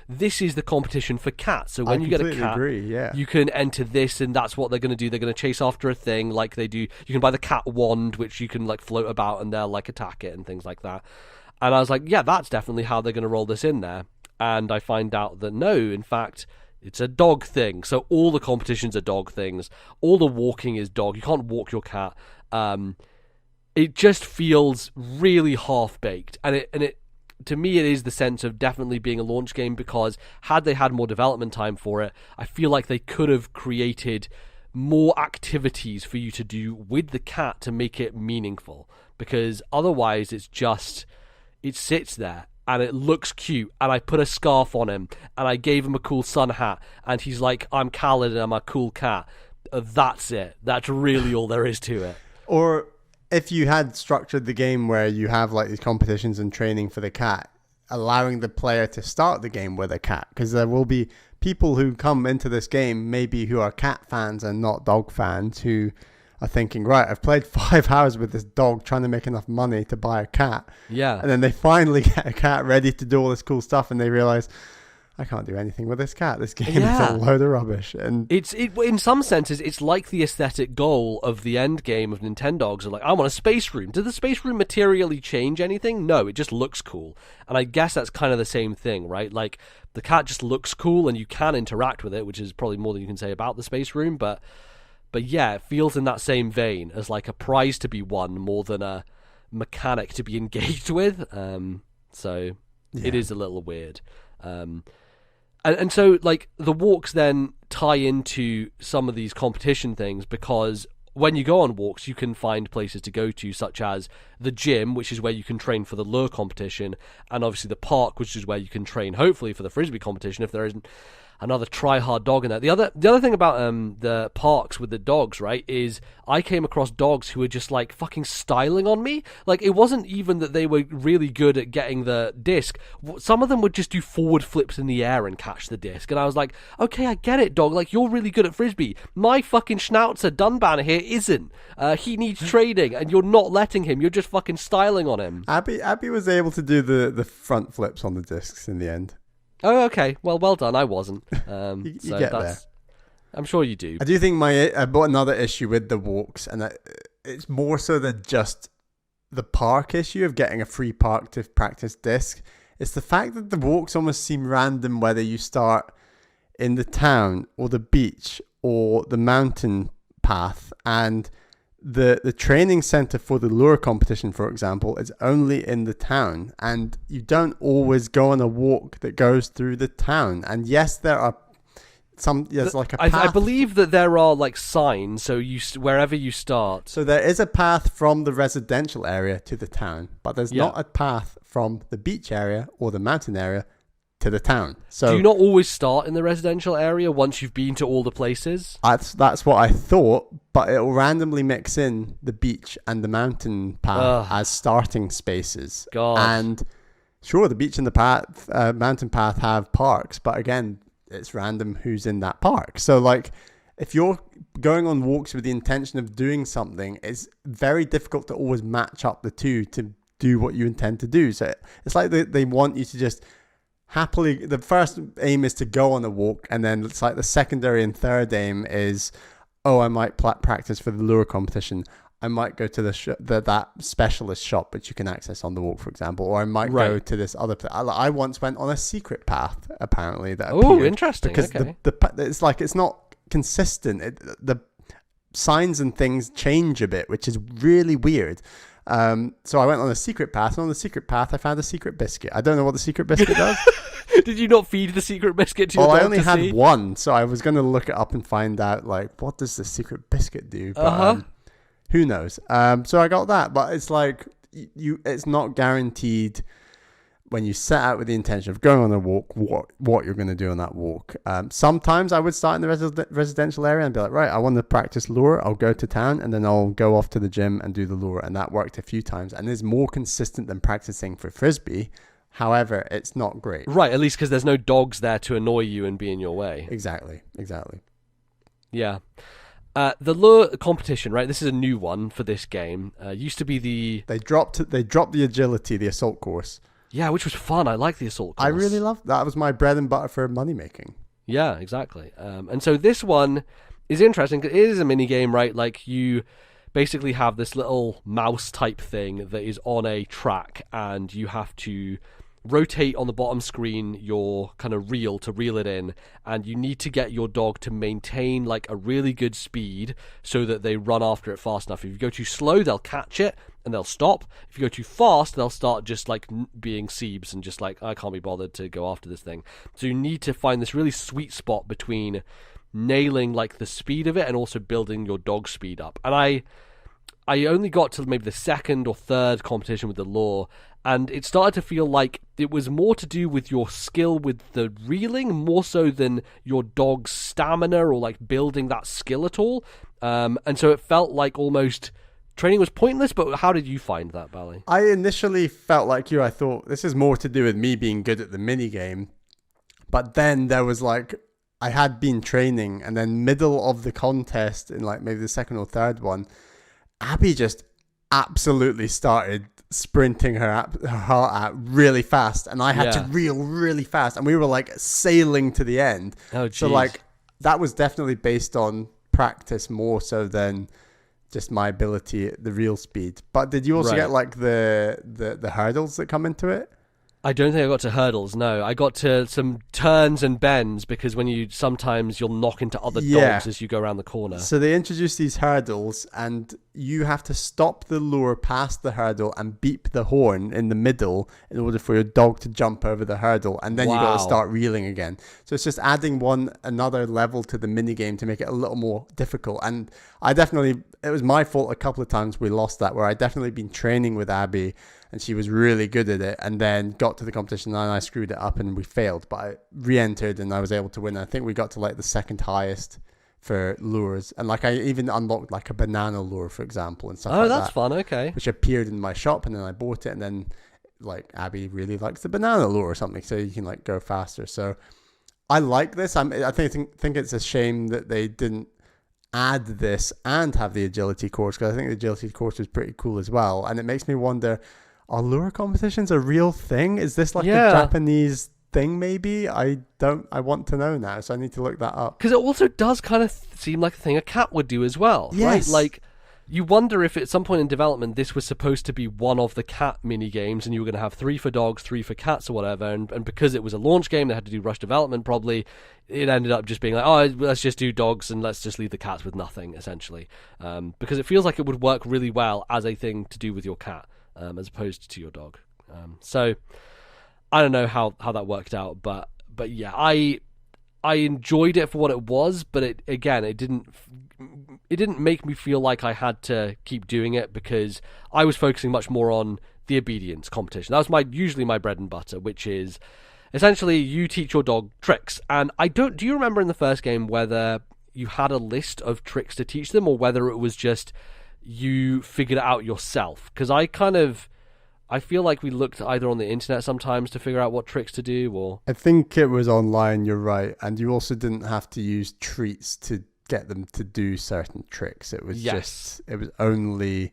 this is the competition for cats. So when you get a cat, you can enter this, and that's what they're going to do. They're going to chase after a thing like they do. You can buy the cat wand, which you can like float about, and they'll like attack it and things like that. And I was like, yeah, that's definitely how they're going to roll this in there. And I find out that no, in fact, it's a dog thing. So all the competitions are dog things. All the walking is dog. You can't walk your cat. It just feels really half-baked, and it to me it is the sense of definitely being a launch game, because had they had more development time for it, I feel like they could have created more activities for you to do with the cat to make it meaningful, because otherwise it sits there and it looks cute, and I put a scarf on him and I gave him a cool sun hat and he's like, I'm Khaled and I'm a cool cat. That's it. That's really all there is to it.
Or if you had structured the game where you have like these competitions and training for the cat, allowing the player to start the game with a cat, because there will be people who come into this game maybe who are cat fans and not dog fans, who are thinking, right, I've played 5 hours with this dog trying to make enough money to buy a cat.
Yeah.
And then they finally get a cat ready to do all this cool stuff, and they realize, I can't do anything with this cat. This game is a load of rubbish. And
it in some senses, it's like the aesthetic goal of the end game of Nintendogs. Like, I want a space room. Did the space room materially change anything? No, it just looks cool. And I guess that's kind of the same thing, right? Like, the cat just looks cool and you can interact with it, which is probably more than you can say about the space room. But yeah, it feels in that same vein as like a prize to be won more than a mechanic to be engaged with. So it is a little weird. And so, like, the walks then tie into some of these competition things, because when you go on walks, you can find places to go to, such as the gym, which is where you can train for the lure competition, and obviously the park, which is where you can train, hopefully, for the frisbee competition, if there isn't another try-hard dog in there. The other thing about the parks with the dogs, right, is I came across dogs who were just, like, fucking styling on me. Like, it wasn't even that they were really good at getting the disc. Some of them would just do forward flips in the air and catch the disc. And I was like, okay, I get it, dog. Like, you're really good at frisbee. My fucking schnauzer Dunban here isn't. He needs training, and you're not letting him. You're just fucking styling on him.
Abby was able to do the front flips on the discs in the end.
Oh, okay. Well done. I wasn't.
You
so
get there.
I'm sure you do.
I do think I bought another issue with the walks, and it's more so than just the park issue of getting a free park to practice disc. It's the fact that the walks almost seem random, whether you start in the town or the beach or the mountain path, and the training center for the lure competition, for example, is only in the town, and you don't always go on a walk that goes through the town. And yes, there's like a path.
I believe that there are like signs, so wherever you start.
So there is a path from the residential area to the town, but there's not a path from the beach area or the mountain area to the town. So
do you not always start in the residential area once you've been to all the places?
that's what I thought, but it'll randomly mix in the beach and the mountain path as starting spaces.
God.
And sure, the beach and the mountain path have parks, but again, it's random who's in that park. So like, if you're going on walks with the intention of doing something, it's very difficult to always match up the two to do what you intend to do. So it's like they want you to just happily, the first aim is to go on a walk, and then it's like the secondary and third aim is, oh, I might practice for the lure competition. I might go to that specialist shop which you can access on the walk, for example, or I might go to this other place. I once went on a secret path, apparently, that appeared.
Oh, interesting.
Because it's like, it's not consistent. The signs and things change a bit, which is really weird. So I went on a secret path, and on the secret path I found a secret biscuit. I don't know what the secret biscuit does.
Did you not feed the secret biscuit to your dog?
I only had one, so I was going to look it up and find out, like, what does the secret biscuit do? But who knows? So I got that, but it's like, it's not guaranteed when you set out with the intention of going on a walk, what you're going to do on that walk. Sometimes I would start in the residential area and be like, right, I want to practice lure. I'll go to town, and then I'll go off to the gym and do the lure. And that worked a few times, and is more consistent than practicing for Frisbee. However, it's not great.
Right, at least because there's no dogs there to annoy you and be in your way.
Exactly.
Yeah. The lure competition, right? This is a new one for this game. Used to be
They dropped the agility, the assault course.
Yeah, which was fun. I like the assault course.
I really loved that. That was my bread and butter for money making.
Yeah, exactly. And so this one is interesting. It is a mini game, right? Like, you basically have this little mouse type thing that is on a track, and you have to rotate on the bottom screen your kind of reel to reel it in, and you need to get your dog to maintain like a really good speed so that they run after it fast enough. If you go too slow, they'll catch it and they'll stop. If you go too fast, they'll start just like being siebes and just like, I can't be bothered to go after this thing. So you need to find this really sweet spot between nailing like the speed of it and also building your dog speed up. And I only got to maybe the second or third competition with the lure, and it started to feel like it was more to do with your skill with the reeling, more so than your dog's stamina or like building that skill at all. And so it felt like almost training was pointless. But how did you find that, Bally?
I initially felt like you. I thought this is more to do with me being good at the mini game. But then there was like, I had been training, and then middle of the contest, in like maybe the second or third one, Abby just absolutely started sprinting her heart out really fast, and I had to reel really fast, and we were like sailing to the end.
Oh, geez.
So like, that was definitely based on practice more so than just my ability at the reel speed. But did you also get like the hurdles that come into it?
I don't think I got to hurdles, no. I got to some turns and bends, because sometimes you'll knock into other dogs as you go around the corner.
So they introduced these hurdles, and you have to stop the lure past the hurdle and beep the horn in the middle in order for your dog to jump over the hurdle, and then you got to start reeling again. So it's just adding another level to the mini game to make it a little more difficult. And it was my fault a couple of times we lost that, where I definitely been training with Abby, and she was really good at it, and then got to the competition and I screwed it up and we failed, but I re-entered and I was able to win. I think we got to like the second highest for lures, and like I even unlocked like a banana lure, for example, and stuff like that.
Oh, that's fun. Okay.
Which appeared in my shop, and then I bought it, and then like Abby really likes the banana lure or something, so you can like go faster. So I like this. I think it's a shame that they didn't add this and have the agility course, because I think the agility course was pretty cool as well. And it makes me wonder, are lure competitions a real thing? Is this like a Japanese thing maybe? I want to know now, so I need to look that up.
Because it also does kind of seem like a thing a cat would do as well, right? Like, you wonder if at some point in development this was supposed to be one of the cat mini games, and you were going to have 3 for dogs, 3 for cats or whatever, and because it was a launch game, they had to do rush development probably, it ended up just being like, oh, let's just do dogs and let's just leave the cats with nothing, essentially. Because it feels like it would work really well as a thing to do with your cat, as opposed to your dog. So I don't know how that worked out, but yeah, I enjoyed it for what it was, but it didn't make me feel like I had to keep doing it, because I was focusing much more on the obedience competition. That was usually my bread and butter, which is essentially you teach your dog tricks. And do you remember in the first game whether you had a list of tricks to teach them, or whether it was just you figured it out yourself? Because I feel like we looked either on the internet sometimes to figure out what tricks to do, or...
I think it was online, you're right. And you also didn't have to use treats to get them to do certain tricks. It was it was only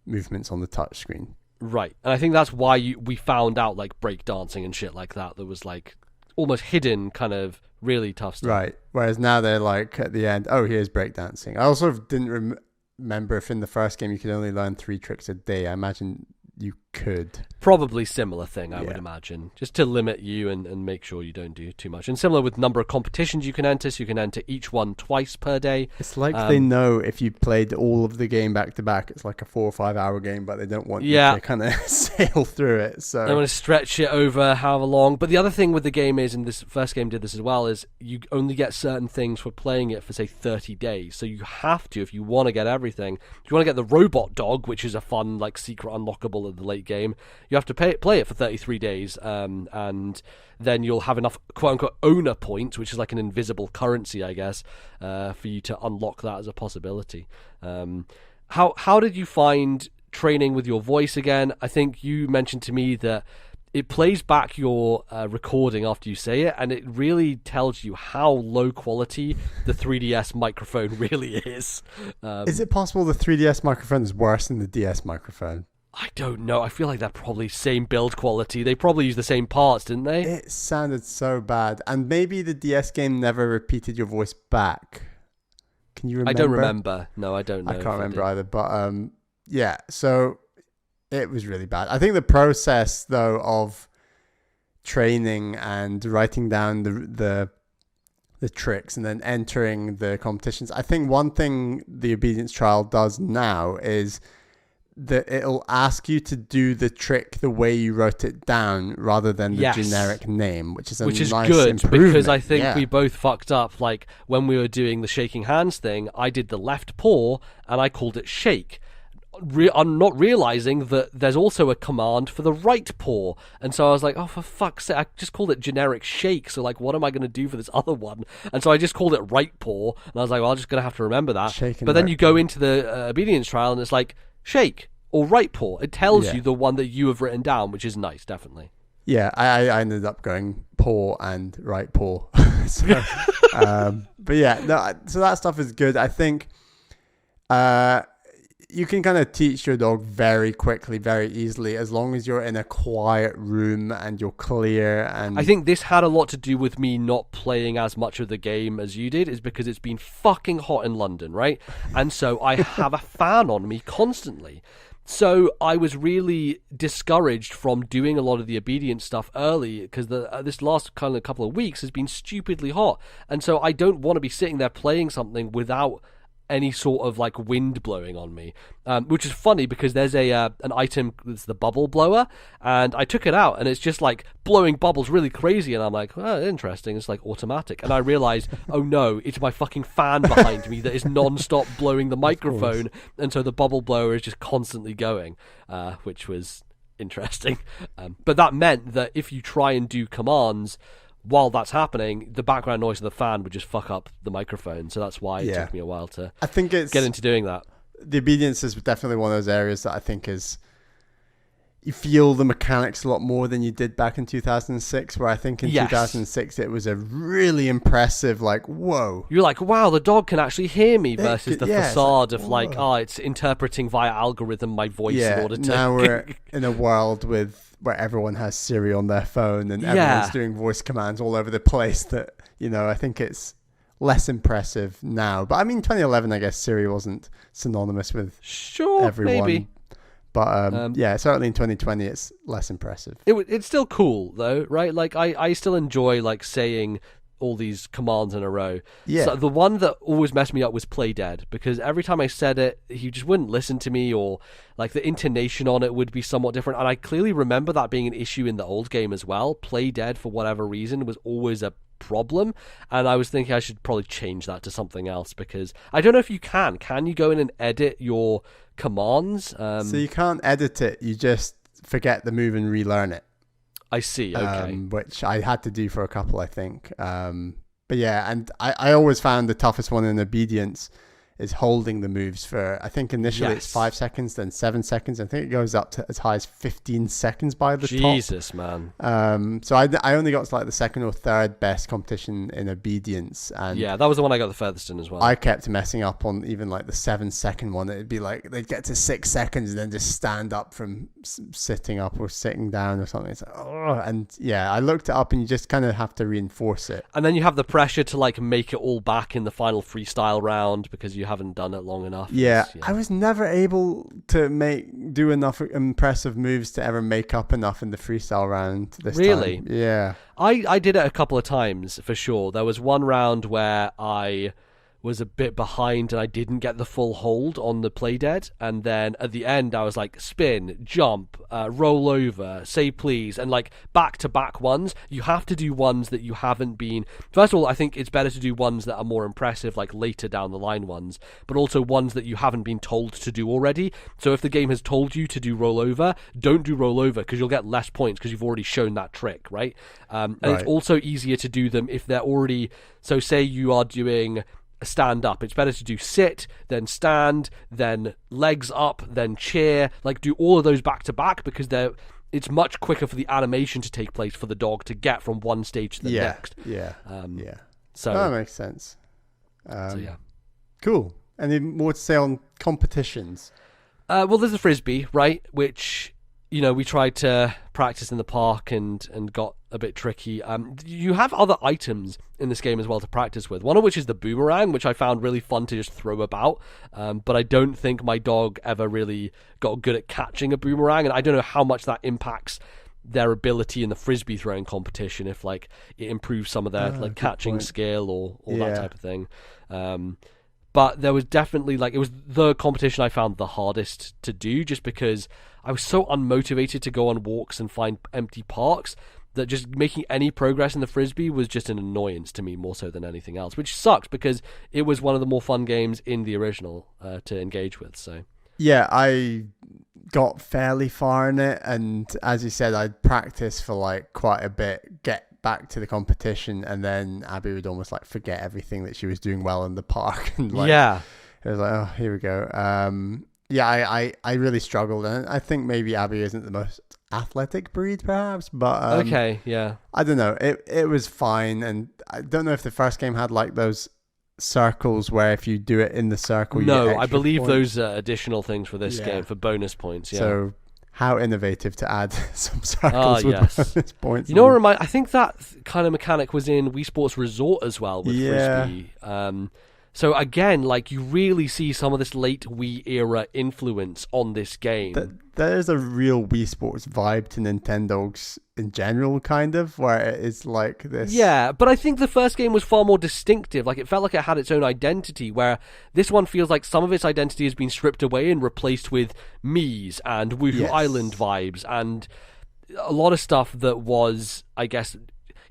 movements on the touchscreen.
Right. And I think that's why we found out like breakdancing and shit like that. There was like almost hidden kind of really tough stuff.
Right. Whereas now they're like at the end, oh, here's breakdancing. I also didn't remember if in the first game you could only learn 3 tricks a day. I imagine you could.
Probably similar thing, I would imagine, just to limit you and make sure you don't do too much. And similar with number of competitions you can enter, so you can enter each one twice per day.
It's like they know if you played all of the game back to back, it's like a 4 or 5 hour game, but they don't want you to kind of sail through it. So
they want to stretch it over however long. But the other thing with the game is, and this first game did this as well, is you only get certain things for playing it for, say, 30 days. So you have to, if you want to get everything, if you want to get the robot dog, which is a fun, like, secret unlockable at the late game, you have to play it for 33 days, and then you'll have enough quote-unquote owner points, which is like an invisible currency, I guess, for you to unlock that as a possibility. How did you find training with your voice again? I think you mentioned to me that it plays back your recording after you say it, and it really tells you how low quality the 3DS microphone really is.
Is it possible the 3DS microphone is worse than the DS microphone?
I don't know. I feel like they're probably same build quality. They probably use the same parts, didn't they?
It sounded so bad. And maybe the DS game never repeated your voice back. Can you remember?
I don't remember. No, I don't know.
I can't remember either. But yeah, so it was really bad. I think the process, though, of training and writing down the tricks and then entering the competitions, I think one thing the obedience trial does now is that it'll ask you to do the trick the way you wrote it down rather than the generic name, which is nice
good
improvement.
Because I think we both fucked up. Like when we were doing the shaking hands thing, I did the left paw and I called it shake. I'm not realizing that there's also a command for the right paw, and so I was like, oh, for fuck's sake, I just called it generic shake, so like what am I going to do for this other one? And so I just called it right paw, and I was like, well, I'm just going to have to remember that. But then you go into the obedience trial and it's like shake or right paw. It tells you the one that you have written down, which is nice, definitely.
Yeah, I ended up going paw and right paw. So, but yeah, no, so that stuff is good. I think you can kind of teach your dog very quickly, very easily, as long as you're in a quiet room and you're clear. And
I think this had a lot to do with me not playing as much of the game as you did, is because it's been fucking hot in London, right? And so I have a fan on me constantly. So I was really discouraged from doing a lot of the obedience stuff early, because this last kind of couple of weeks has been stupidly hot. And so I don't want to be sitting there playing something without any sort of like wind blowing on me, which is funny because there's an item that's the bubble blower, and I took it out and it's just like blowing bubbles really crazy, and I'm like, oh, interesting, it's like automatic, and I realized, oh no, it's my fucking fan behind me that is non-stop blowing the microphone, and so the bubble blower is just constantly going, which was interesting. But that meant that if you try and do commands while that's happening, the background noise of the fan would just fuck up the microphone. So that's why it took me a while to get into doing that. The
obedience is definitely one of those areas that I think is, you feel the mechanics a lot more than you did back in 2006, where I think in 2006 it was a really impressive, like, whoa.
You're like, wow, the dog can actually hear me, versus the facade of like, oh, it's interpreting via algorithm my voice in order to...
Now we're in a world where everyone has Siri on their phone and everyone's doing voice commands all over the place, that, you know, I think it's less impressive now. But I mean, 2011, I guess Siri wasn't synonymous with everyone. Maybe. But yeah, certainly in 2020, it's less impressive.
It's still cool though, right? Like I still enjoy like saying all these commands in a row. Yeah. So the one that always messed me up was play dead, because every time I said it, he just wouldn't listen to me, or like the intonation on it would be somewhat different. And I clearly remember that being an issue in the old game as well. Play dead, for whatever reason, was always a problem, and I was thinking I should probably change that to something else, because I don't know if you can you go in and edit your commands?
So you can't edit it, you just forget the move and relearn it.
I see. Okay.
Which I had to do for a couple, I think. But yeah, and I always found the toughest one in obedience is holding the moves for, I think initially it's 5 seconds, then 7 seconds. I think it goes up to as high as 15 seconds by the top.
Jesus, man.
So I only got to like the second or third best competition in obedience. And
yeah, that was the one I got the furthest in as well.
I kept messing up on even like the 7-second one. It'd be like, they'd get to 6 seconds and then just stand up from sitting up or sitting down or something. It's like, oh, and yeah, I looked it up and you just kind of have to reinforce it.
And then you have the pressure to like make it all back in the final freestyle round because you haven't done it long enough.
Yeah, I was never able to do enough impressive moves to ever make up enough in the freestyle round this time. Yeah.
I did it a couple of times for sure. There was one round where I was a bit behind and I didn't get the full hold on the play dead, and then at the end I was like spin, jump, roll over, say please, and like back-to-back ones. You have to do ones that you haven't been. First of all, I think it's better to do ones that are more impressive, like later down the line ones, but also ones that you haven't been told to do already. So if the game has told you to do roll over, don't do roll over because you'll get less points because you've already shown that trick, right? And it's also easier to do them if they're already, so say you are doing stand up, it's better to do sit, then stand, then legs up, then chair, like do all of those back to back because it's much quicker for the animation to take place for the dog to get from one stage to the next. So
that makes sense.
So yeah,
cool. Any more to say on competitions?
Well, there's the frisbee, right, which we tried to practice in the park and got a bit tricky. You have other items in this game as well to practice with, one of which is the boomerang, which I found really fun to just throw about, but I don't think my dog ever really got good at catching a boomerang, and I don't know how much that impacts their ability in the frisbee throwing competition, if like it improves some of their like catching skill or that type of thing. But there was definitely it was the competition I found the hardest to do, just because I was so unmotivated to go on walks and find empty parks that just making any progress in the frisbee was just an annoyance to me more so than anything else, which sucks because it was one of the more fun games in the original to engage with. So
yeah, I got fairly far in it, and as you said, I'd practice for like quite a bit, get back to the competition, and then Abby would almost like forget everything that she was doing well in the park, and like it was like, oh, here we go. I really struggled, and I think maybe Abby isn't the most athletic breed perhaps, but I don't know, it was fine. And I don't know if the first game had like those circles where if you do it in the circle,
I believe points. Those are additional things for this game for bonus points.
So how innovative to add some circles with bonus points.
I think that kind of mechanic was in Wii Sports Resort as well with frisbee. So again, like you really see some of this late Wii era influence on this game.
There's a real Wii Sports vibe to Nintendogs in general, kind of, where it is like this.
Yeah, but I think the first game was far more distinctive. Like it felt like it had its own identity, where this one feels like some of its identity has been stripped away and replaced with Mii's and Woohoo Island vibes and a lot of stuff that was, I guess,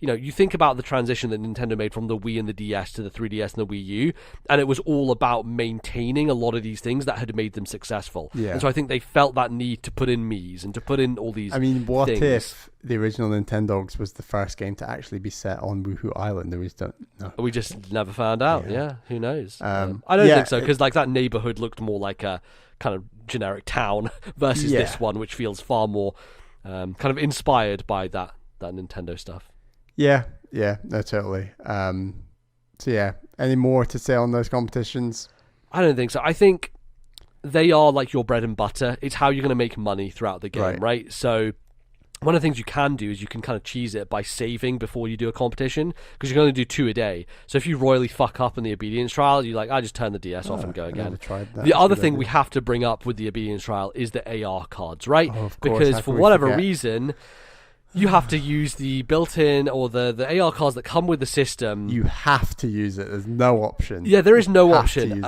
you think about the transition that Nintendo made from the Wii and the DS to the 3DS and the Wii U, and it was all about maintaining a lot of these things that had made them successful. Yeah. And so I think they felt that need to put in Mii's and to put in all these
what
things.
If the original Nintendogs was the first game to actually be set on Woohoo Island? We just don't know.
We just never found out. Yeah, who knows? I don't think so, because like that neighborhood looked more like a kind of generic town versus this one, which feels far more kind of inspired by that Nintendo stuff.
Yeah, no, totally. So yeah, any more to say on those competitions?
I don't think so. I think they are like your bread and butter. It's how you're going to make money throughout the game, right? So one of the things you can do is you can kind of cheese it by saving before you do a competition, because you're going to do 2 a day. So if you royally fuck up in the obedience trial, you're like, I just turn the DS off and go again.
Tried that.
The other thing we have to bring up with the obedience trial is the AR cards, right? Oh, of course. Because for whatever reason, you have to use the built-in or the AR cards that come with the system.
You have to use it. There's no option.
Yeah, there is no option.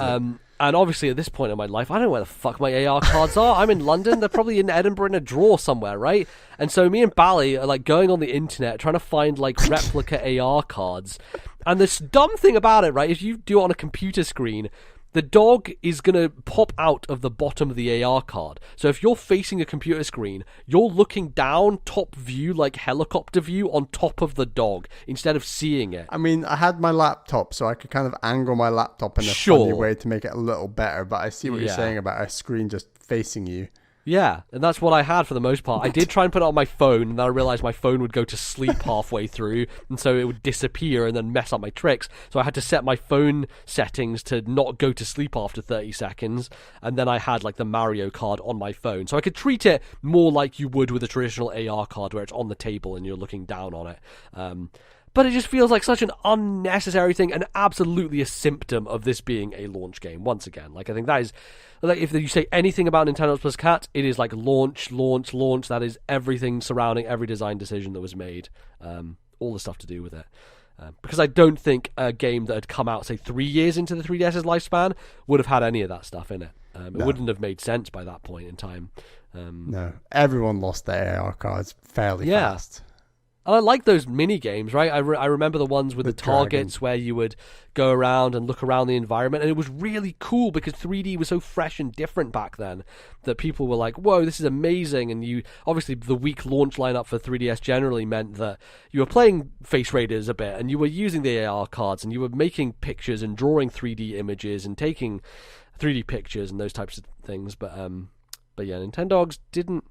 And obviously at this point in my life, I don't know where the fuck my AR cards are. I'm in London. They're probably in Edinburgh in a drawer somewhere, right? And so me and Bally are like going on the internet trying to find like replica AR cards. And this dumb thing about it, right, if you do it on a computer screen, the dog is going to pop out of the bottom of the AR card. So if you're facing a computer screen, you're looking down, top view, like helicopter view, on top of the dog instead of seeing it.
I mean, I had my laptop, so I could kind of angle my laptop in a funny way to make it a little better, but I see what you're saying about a screen just facing you.
Yeah, and that's what I had for the most part. I did try and put it on my phone, and then I realized my phone would go to sleep halfway through, and so it would disappear and then mess up my tricks. So I had to set my phone settings to not go to sleep after 30 seconds, and then I had like the Mario card on my phone. So I could treat it more like you would with a traditional AR card where it's on the table and you're looking down on it. But it just feels like such an unnecessary thing, and absolutely a symptom of this being a launch game, once again. Like, I think that is, like, if you say anything about Nintendogs Cats, it is like launch, launch, launch. That is everything surrounding every design decision that was made, all the stuff to do with it. Because I don't think a game that had come out, say, 3 years into the 3DS's lifespan would have had any of that stuff in it. It wouldn't have made sense by that point in time.
No, everyone lost their AR cards fairly fast.
And I like those mini games, right? I remember the ones with the targets where you would go around and look around the environment, and it was really cool because 3D was so fresh and different back then that people were like, whoa, this is amazing. And you obviously, the weak launch lineup for 3DS generally meant that you were playing Face Raiders a bit, and you were using the AR cards, and you were making pictures and drawing 3D images and taking 3D pictures and those types of things. But yeah, Nintendogs didn't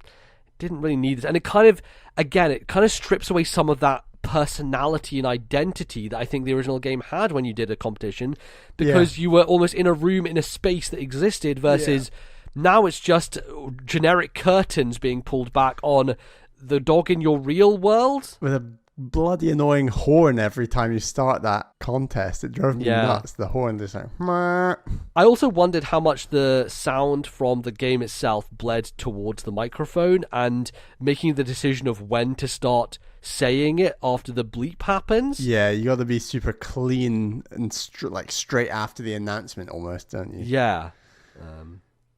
really need this, and it kind of strips away some of that personality and identity that I think the original game had when you did a competition, because you were almost in a room in a space that existed, versus now it's just generic curtains being pulled back on the dog in your real world
with a bloody annoying horn every time you start that contest. It drove me nuts. The horn is like, meh.
I also wondered how much the sound from the game itself bled towards the microphone, and making the decision of when to start saying it after the bleep happens. Yeah,
you got to be super clean and like straight after the announcement almost, don't you?
Yeah.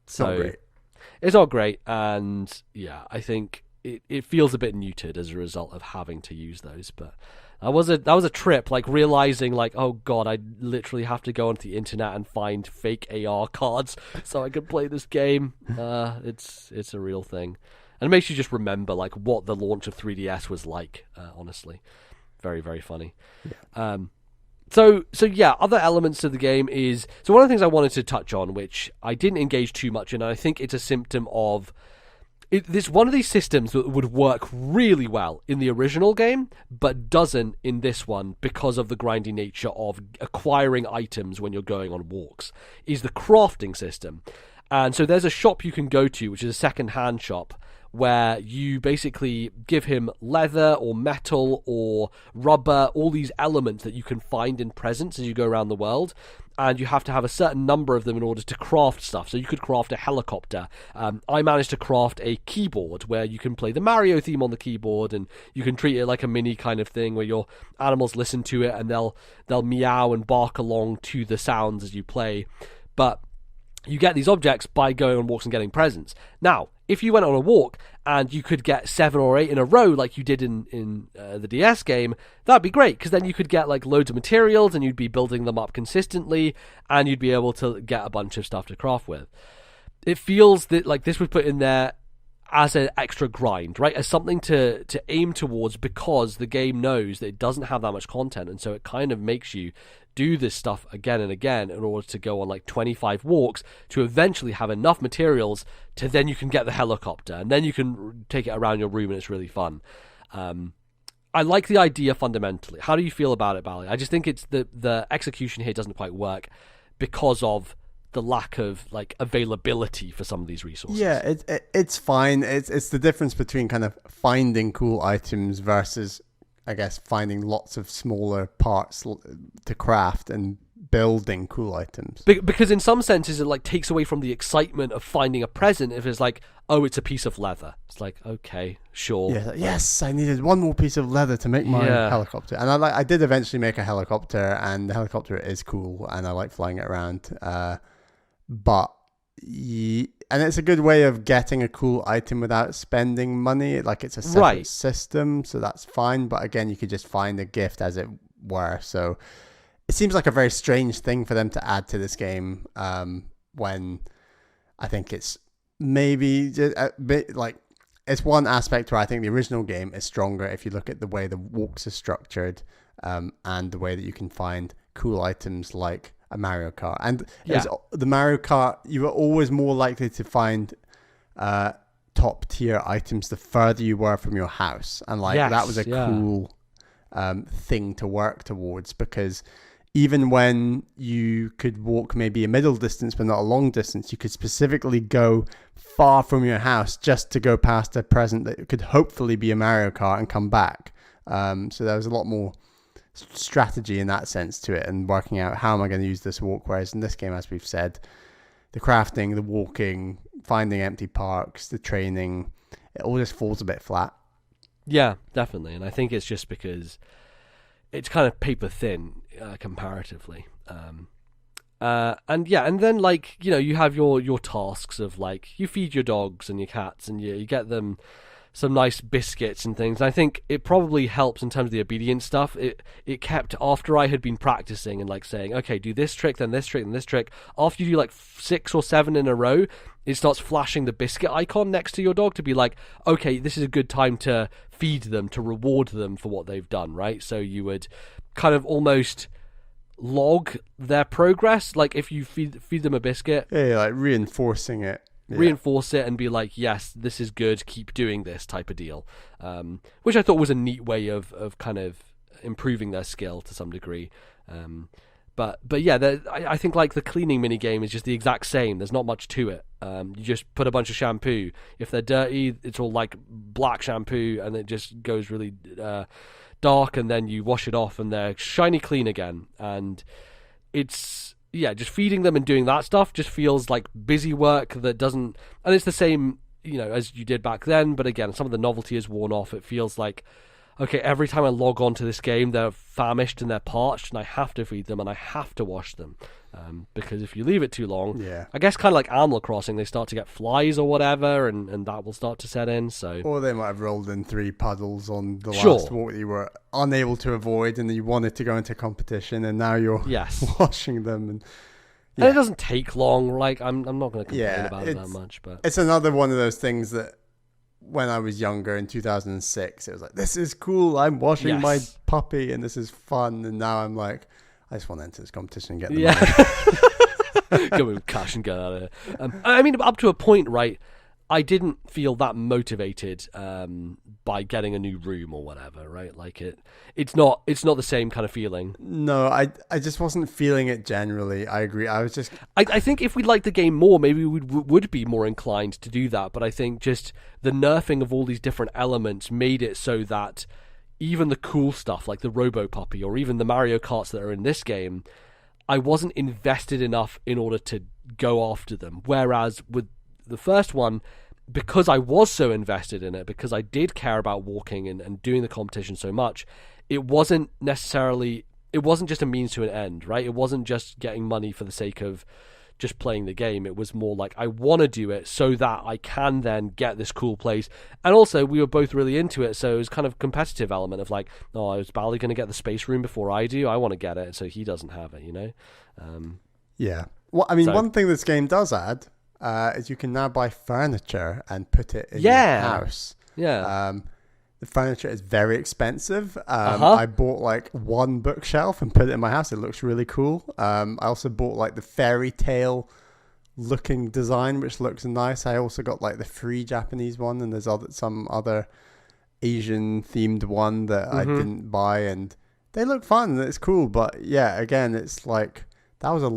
So not great.
It's not great, and yeah, I think it feels a bit neutered as a result of having to use those. But that was a trip, like realizing like, oh god, I literally have to go onto the internet and find fake AR cards so I can play this game. It's a real thing, and it makes you just remember like what the launch of 3DS was like. Honestly, very, very funny. Yeah. So yeah, other elements of the game is, so one of the things I wanted to touch on, which I didn't engage too much in, and I think it's a symptom of this one of these systems that would work really well in the original game, but doesn't in this one because of the grindy nature of acquiring items when you're going on walks, is the crafting system. And so there's a shop you can go to, which is a second-hand shop, where you basically give him leather or metal or rubber, all these elements that you can find in presents as you go around the world, and you have to have a certain number of them in order to craft stuff. So you could craft a helicopter. I managed to craft a keyboard where you can play the Mario theme on the keyboard, and you can treat it like a mini kind of thing where your animals listen to it and they'll meow and bark along to the sounds as you play. But you get these objects by going on walks and getting presents. Now, if you went on a walk and you could get 7 or 8 in a row like you did in the DS game, that'd be great, because then you could get like loads of materials and you'd be building them up consistently, and you'd be able to get a bunch of stuff to craft with. It feels that like this was put in there as an extra grind, right? As something to aim towards, because the game knows that it doesn't have that much content, and so it kind of makes you do this stuff again and again in order to go on like 25 walks to eventually have enough materials to then you can get the helicopter, and then you can take it around your room and it's really fun. I like the idea fundamentally. How do you feel about it, Bally? I just think it's the execution here doesn't quite work because of the lack of like availability for some of these resources.
Yeah, it's fine. It's the difference between kind of finding cool items versus, I guess, finding lots of smaller parts to craft and building cool items.
Because in some senses it like takes away from the excitement of finding a present if it's like, oh, it's a piece of leather. It's like, okay, sure.
Yeah, yes, I needed one more piece of leather to make my helicopter. And I did eventually make a helicopter, and the helicopter is cool and I like flying it around. And it's a good way of getting a cool item without spending money. Like, it's a separate system, so that's fine. But again, you could just find a gift as it were. So it seems like a very strange thing for them to add to this game, when I think it's maybe just a bit like, it's one aspect where I think the original game is stronger if you look at the way the walks are structured, and the way that you can find cool items like a Mario Kart. And the Mario Kart, you were always more likely to find top tier items the further you were from your house. And that was a cool thing to work towards, because even when you could walk maybe a middle distance but not a long distance, you could specifically go far from your house just to go past a present that could hopefully be a Mario Kart and come back. So there was a lot more strategy in that sense to it, and working out how am I going to use this walk. Whereas in this game, as we've said, the crafting, the walking, finding empty parks, the training, it all just falls a bit flat. Yeah,
definitely. And I think it's just because it's kind of paper thin comparatively. And then like, you know, you have your tasks of like, you feed your dogs and your cats, and you get them some nice biscuits and things. And I think it probably helps in terms of the obedience stuff. It kept, after I had been practicing and like saying, okay, do this trick, then this trick, then this trick. After you do like 6 or 7 in a row, it starts flashing the biscuit icon next to your dog to be like, okay, this is a good time to feed them, to reward them for what they've done, right? So you would kind of almost log their progress, like if you feed them a biscuit.
Yeah, like reinforcing it. Yeah.
Reinforce it and be like, yes, this is good, keep doing this type of deal, which I thought was a neat way of kind of improving their skill to some degree. But yeah, I think like the cleaning mini game is just the exact same. There's not much to it. You just put a bunch of shampoo. If they're dirty, it's all like black shampoo, and it just goes really dark, and then you wash it off and they're shiny clean again. And it's, yeah, just feeding them and doing that stuff just feels like busy work that doesn't, and it's the same, you know, as you did back then, but again, some of the novelty is worn off. It feels like, okay, every time I log on to this game, they're famished and they're parched, and I have to feed them and I have to wash them. Because if you leave it too long, I guess kind of like Animal Crossing, they start to get flies or whatever, and that will start to set in. So,
or they might have rolled in 3 puddles on the last walk that you were unable to avoid, and you wanted to go into competition, and now you're washing them. And
it doesn't take long. Like I'm not going to complain about it that much, but
it's another one of those things that when I was younger in 2006, it was like, this is cool. I'm washing my puppy, and this is fun. And now I'm like, I just want to enter this competition and get the money.
Go with cash and get out of it. I mean, up to a point, right? I didn't feel that motivated by getting a new room or whatever, right? Like it's not the same kind of feeling.
No, I just wasn't feeling it generally. I agree. I was just...
I think if we liked the game more, maybe we would be more inclined to do that. But I think just the nerfing of all these different elements made it so that even the cool stuff like the Robo Puppy or even the Mario Karts that are in this game, I wasn't invested enough in order to go after them. Whereas with the first one, because I was so invested in it, because I did care about walking and doing the competition so much, it wasn't just a means to an end, right? It wasn't just getting money for the sake of just playing the game. It was more like, I want to do it so that I can then get this cool place. And also, we were both really into it, so it was kind of competitive element of like, oh, is Bally going to get the space room before I do? I want to get it, so he doesn't have it, you know?
Yeah. Well, I mean, one thing this game does add is you can now buy furniture and put it in your house.
Yeah.
The furniture is very expensive. I bought like one bookshelf and put it in my house. It looks really cool. I also bought like the fairy tale looking design, which looks nice. I also got like the free Japanese one, and there's some other Asian themed one that I didn't buy, and they look fun. It's cool, but yeah, again, it's like that was a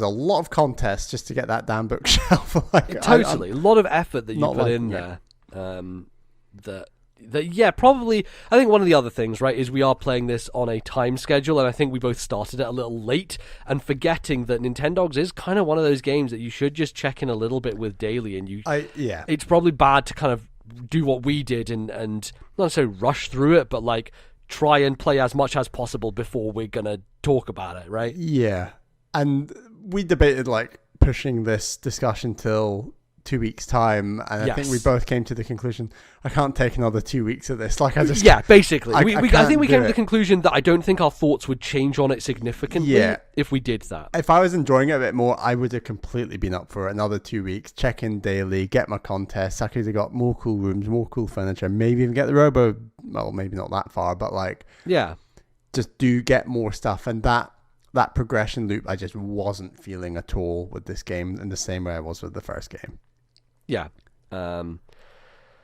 lot of contest just to get that damn bookshelf. Like,
totally, a lot of effort that you put in there. Probably. I think one of the other things, right, is we are playing this on a time schedule, and I think we both started it a little late, and forgetting that Nintendogs is kind of one of those games that you should just check in a little bit with daily, and it's probably bad to kind of do what we did and not necessarily rush through it, but like try and play as much as possible before we're gonna talk about it, right?
Yeah. And we debated like pushing this discussion till 2 weeks' time, and I think we both came to the conclusion I can't take another 2 weeks of this. Like, I just
basically, I think we came to
it.
the conclusion that I don't think our thoughts would change on it significantly if we did that.
If I was enjoying it a bit more, I would have completely been up for another 2 weeks. Check in daily, get my contests. I could have got more cool rooms, more cool furniture, maybe even get the robo. Well, maybe not that far, but like, just do get more stuff, and that progression loop I just wasn't feeling at all with this game in the same way I was with the first game.
Yeah.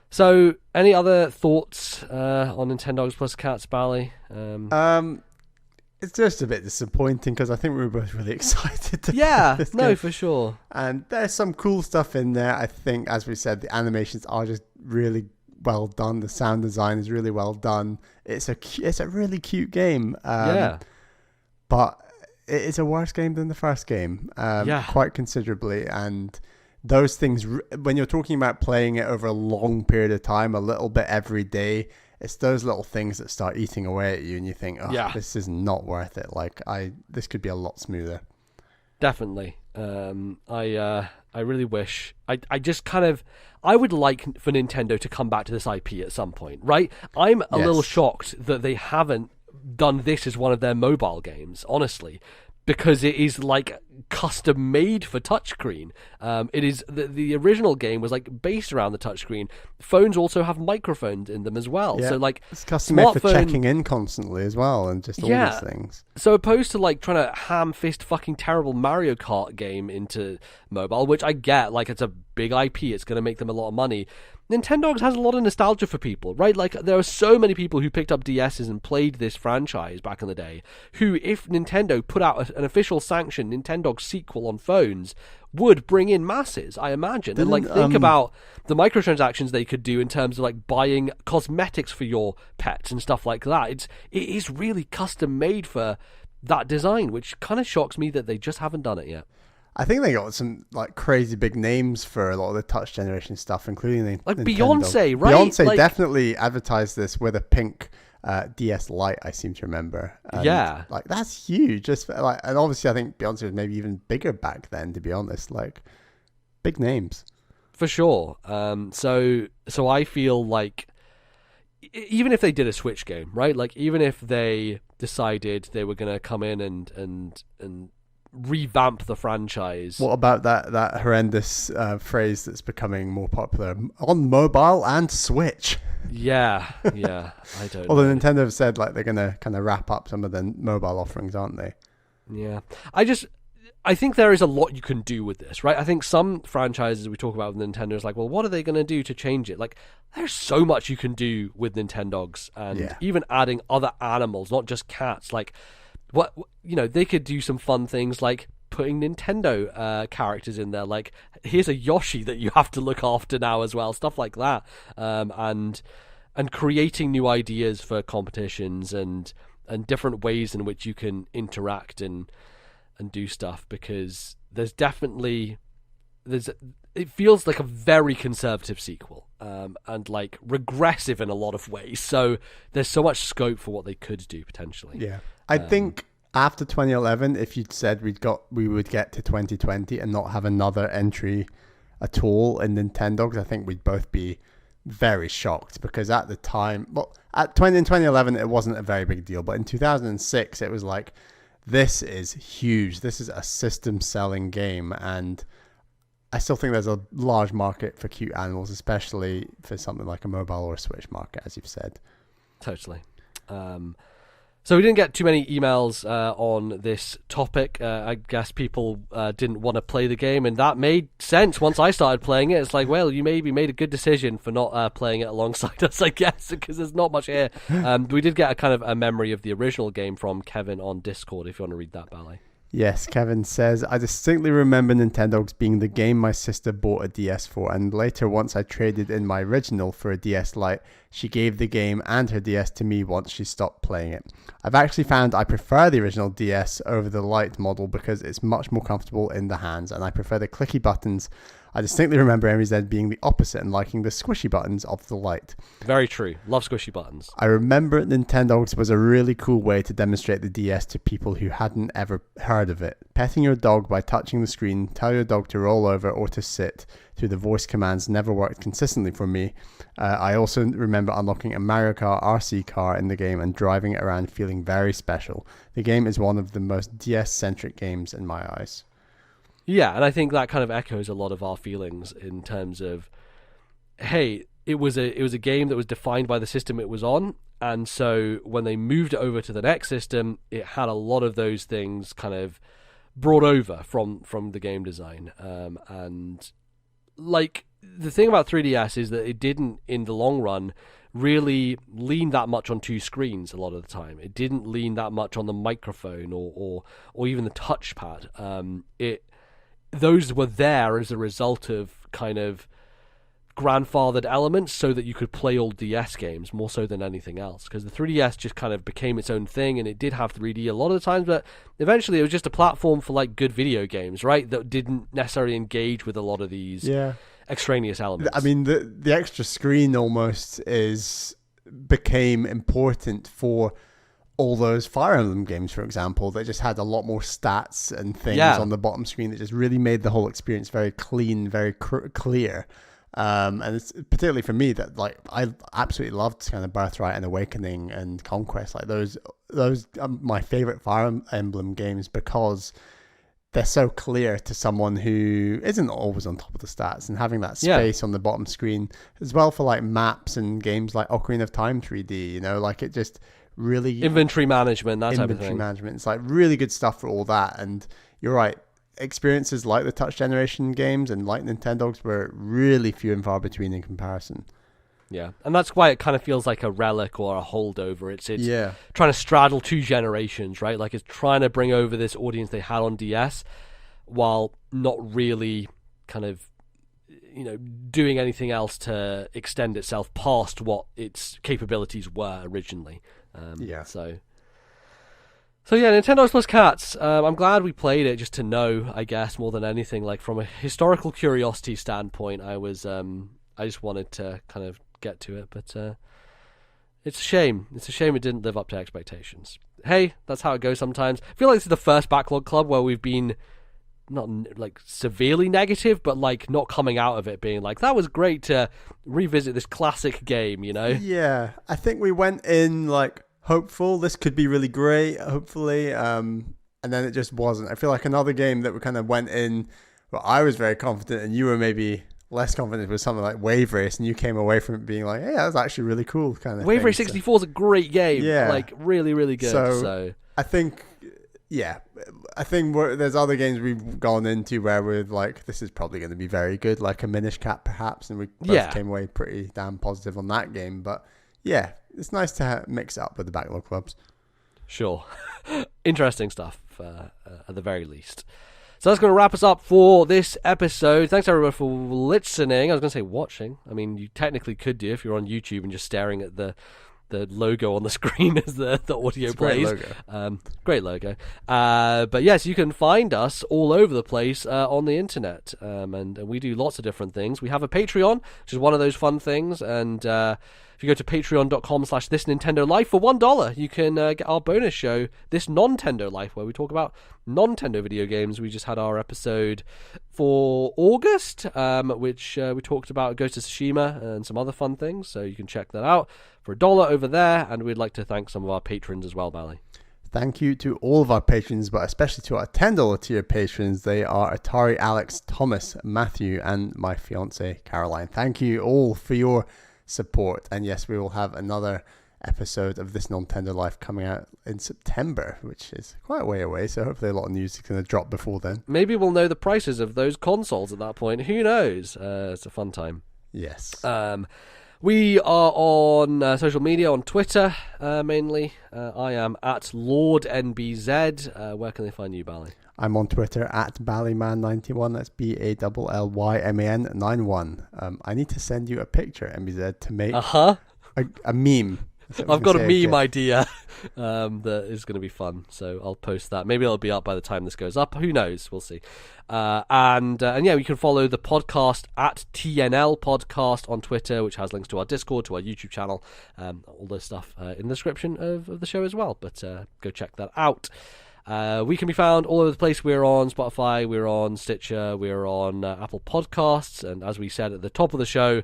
So, any other thoughts on Nintendogs plus Cats, Bally?
It's just a bit disappointing because I think we were both really excited to play this game.
For sure.
And there's some cool stuff in there. I think, as we said, the animations are just really well done. The sound design is really well done. It's a really cute game. But it's a worse game than the first game, quite considerably. And those things, when you're talking about playing it over a long period of time, a little bit every day, it's those little things that start eating away at you, and you think, this is not worth it. Like, this could be a lot smoother.
Definitely. I really wish. I just kind of. I would like for Nintendo to come back to this IP at some point, right? I'm a little shocked that they haven't done this as one of their mobile games, honestly, because it is like custom made for touchscreen. It is the original game was like based around the touchscreen. Phones also have microphones in them as well, so like
it's custom made for checking in constantly as well, and just all these things.
So opposed to like trying to ham fist fucking terrible Mario Kart game into mobile, which I get, like it's a big IP, it's going to make them a lot of money. Nintendogs has a lot of nostalgia for people, right? Like, there are so many people who picked up DSs and played this franchise back in the day, who, if Nintendo put out an official sanctioned Nintendogs sequel on phones, would bring in masses, I imagine. And, like, think about the microtransactions they could do in terms of, like, buying cosmetics for your pets and stuff like that. It is really custom made for that design, which kind of shocks me that they just haven't done it yet.
I think they got some like crazy big names for a lot of the touch generation stuff, including
like
Nintendo.
Beyonce, right?
Beyonce definitely advertised this with a pink DS Lite, I seem to remember. And, like, that's huge. Just like, and obviously, I think Beyonce was maybe even bigger back then. To be honest, like, big names
for sure. So I feel like even if they did a Switch game, right? Like, even if they decided they were going to come in and revamp the franchise.
What about that horrendous phrase that's becoming more popular on mobile and Switch?
Yeah, I don't
Although
know.
Nintendo have said like they're going to kind of wrap up some of the mobile offerings, aren't they?
Yeah. I think there is a lot you can do with this, right? I think some franchises we talk about with Nintendo is like, well, what are they going to do to change it? Like, there's so much you can do with Nintendogs, and even adding other animals, not just cats. Like, what, you know, they could do some fun things like putting Nintendo characters in there. Like, here's a Yoshi that you have to look after now as well, stuff like that. And creating new ideas for competitions and different ways in which you can interact and do stuff, because there's definitely it feels like a very conservative sequel, and like regressive in a lot of ways. So there's so much scope for what they could do potentially.
Yeah, I think after 2011, if you'd said we would get to 2020 and not have another entry at all in Nintendogs, I think we'd both be very shocked, because at the time, well, in 2011 it wasn't a very big deal, but in 2006 it was like, this is huge. This is a system selling game, and I still think there's a large market for cute animals, especially for something like a mobile or a Switch market, as you've said.
Totally. So we didn't get too many emails on this topic. I guess people didn't want to play the game, and that made sense once I started playing it. It's like, well, you maybe made a good decision for not playing it alongside us, I guess, because there's not much here. We did get a kind of a memory of the original game from Kevin on Discord, if you want to read that, Bally.
Yes, Kevin says, I distinctly remember Nintendogs being the game my sister bought a DS for, and later, once I traded in my original for a DS Lite, she gave the game and her DS to me once she stopped playing it. I've actually found I prefer the original DS over the Lite model because it's much more comfortable in the hands, and I prefer the clicky buttons I distinctly remember MBZ being the opposite and liking the squishy buttons of the Lite.
Very true. Love squishy buttons.
I remember Nintendogs was a really cool way to demonstrate the DS to people who hadn't ever heard of it. Petting your dog by touching the screen, tell your dog to roll over or to sit through the voice commands never worked consistently for me. I also remember unlocking a Mario Kart RC car in the game and driving it around feeling very special. The game is one of the most DS-centric games in my eyes.
Yeah, and I think that kind of echoes a lot of our feelings in terms of, hey, it was a game that was defined by the system it was on, and so when they moved it over to the next system, it had a lot of those things kind of brought over from the game design. And like the thing about 3DS is that it didn't, in the long run, really lean that much on two screens a lot of the time. It didn't lean that much on the microphone or even the touchpad. Those were there as a result of kind of grandfathered elements so that you could play old DS games more so than anything else, because the 3DS just kind of became its own thing, and it did have 3D a lot of the times, but eventually it was just a platform for like good video games, right, that didn't necessarily engage with a lot of these extraneous elements.
I mean, the extra screen almost became important for all those Fire Emblem games, for example, that just had a lot more stats and things on the bottom screen that just really made the whole experience very clean, very clear. And it's particularly for me that like I absolutely loved kind of Birthright and Awakening and Conquest. Like those are my favorite Fire Emblem games because they're so clear to someone who isn't always on top of the stats, and having that space on the bottom screen as well for like maps and games like Ocarina of Time 3D, you know, like it just really
inventory management, that type of thing.
Inventory management. It's like really good stuff for all that. And you're right. Experiences like the Touch Generation games and like Nintendogs were really few and far between in comparison.
Yeah, and that's why it kind of feels like a relic or a holdover. It's trying to straddle two generations, right? Like it's trying to bring over this audience they had on DS while not really kind of, you know, doing anything else to extend itself past what its capabilities were originally. So yeah, Nintendogs plus Cats. I'm glad we played it just to know, I guess, more than anything. Like from a historical curiosity standpoint, I just wanted to kind of get to it, but it's a shame. It's a shame it didn't live up to expectations. Hey, that's how it goes sometimes. I feel like this is the first Backlog Club where we've been not like severely negative, but like not coming out of it being like, that was great to revisit this classic game, you know?
Yeah, I think we went in like hopeful this could be really great, hopefully, and then it just wasn't. I feel like another game that we kind of went in, well, I was very confident and you were maybe less confident with something like Wave Race, and you came away from it being like, hey, that was actually really cool kind of
Wave
thing.
Race 64 is a great game.
Yeah.
Like really, really good. So
I think there's other games we've gone into where we're like, this is probably going to be very good, like a Minish Cap perhaps, and we both came away pretty damn positive on that game. But yeah, it's nice to mix it up with the Backlog Clubs.
Sure. Interesting stuff at the very least. So that's going to wrap us up for this episode. Thanks everyone for listening. I was going to say watching. I mean, you technically could do if you're on YouTube and just staring at the logo on the screen as the audio plays. Great logo. But yes, you can find us all over the place on the internet, and we do lots of different things. We have a Patreon, which is one of those fun things, and if you go to patreon.com/ThisNintendoLife for $1, you can get our bonus show, This Nintendo Life, where we talk about Nintendo video games. We just had our episode for August, which we talked about Ghost of Tsushima and some other fun things, so you can check that out for $1 over there. And we'd like to thank some of our patrons as well, Bally.
Thank you to all of our patrons, but especially to our $10 tier patrons. They are Atari, Alex, Thomas, Matthew, and my fiance Caroline. Thank you all for your support. And yes, we will have another episode of This Nintendo Life coming out in September, which is quite a way away, so hopefully a lot of news is going to drop before then.
Maybe we'll know the prices of those consoles at that point. Who knows? It's a fun time.
Yes.
We are on social media, on Twitter mainly. I am at LordNBZ. Where can they find you, Bally?
I'm on Twitter at Ballyman91. That's BALLYMAN91. I need to send you a picture, MBZ, to make a meme.
I've got a meme idea that is going to be fun, so I'll post that. Maybe it'll be up by the time this goes up. Who knows? We'll see. And yeah, you can follow the podcast at TNL Podcast on Twitter, which has links to our Discord, to our YouTube channel, all this stuff in the description of the show as well. But go check that out. We can be found all over the place. We're on Spotify, we're on Stitcher, we're on Apple Podcasts, and as we said at the top of the show,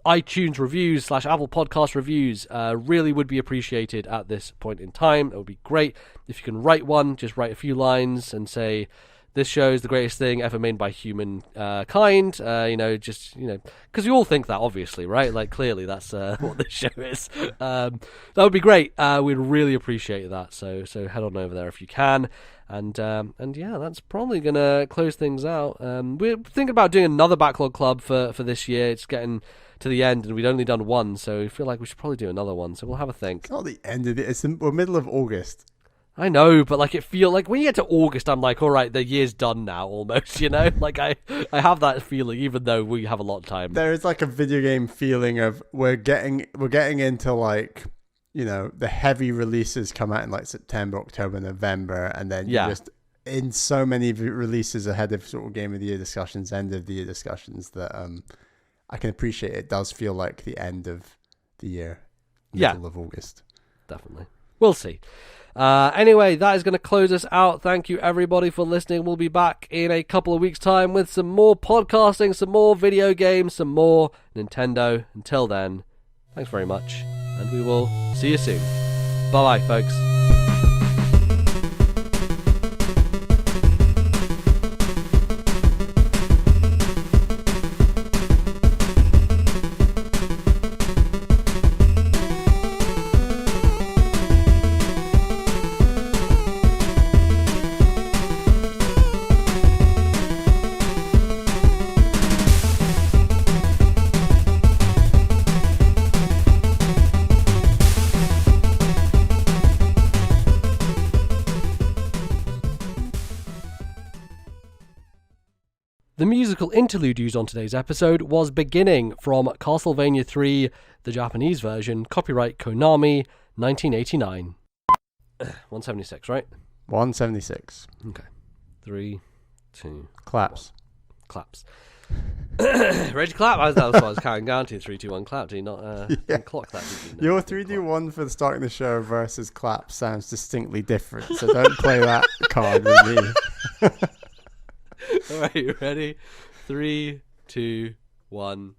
iTunes reviews / Apple Podcast reviews really would be appreciated at this point in time. It would be great if you can write one, just write a few lines and say, this show is the greatest thing ever made by humankind. Because you all think that, obviously, right? Like, clearly, that's what this show is. That would be great. We'd really appreciate that. So head on over there if you can. And yeah, that's probably gonna close things out. We're thinking about doing another Backlog Club for this year. It's getting to the end, and we'd only done one, so I feel like we should probably do another one. So we'll have a think.
It's not the end of it. We're middle of August.
I know, but like it feel like when you get to August, I'm like, all right, the year's done now, almost. You know, like I have that feeling, even though we have a lot of time.
There is like a video game feeling of we're getting into like, you know, the heavy releases come out in like September, October, November, and then you're just in so many releases ahead of sort of game of the year discussions, end of the year discussions that I can appreciate. It does feel like the end of the year, middle of August.
Definitely, we'll see. Anyway, that is going to close us out. Thank you, everybody, for listening. We'll be back in a couple of weeks' time with some more podcasting, some more video games, some more Nintendo. Until then, thanks very much, and we will see you soon. Bye-bye, folks. The musical interlude used on today's episode was Beginning from Castlevania 3, the Japanese version, copyright Konami, 1989. 176, right?
176.
Okay. 3, 2...
Claps.
Ready to clap? That was what I was counting down to. 3, 2, 1, clap. Did you not clock that? Did you?
Your 3, 2, 1 for the starting the show versus clap sounds distinctly different, so don't play that card with me.
All right, you ready? 3, 2, 1.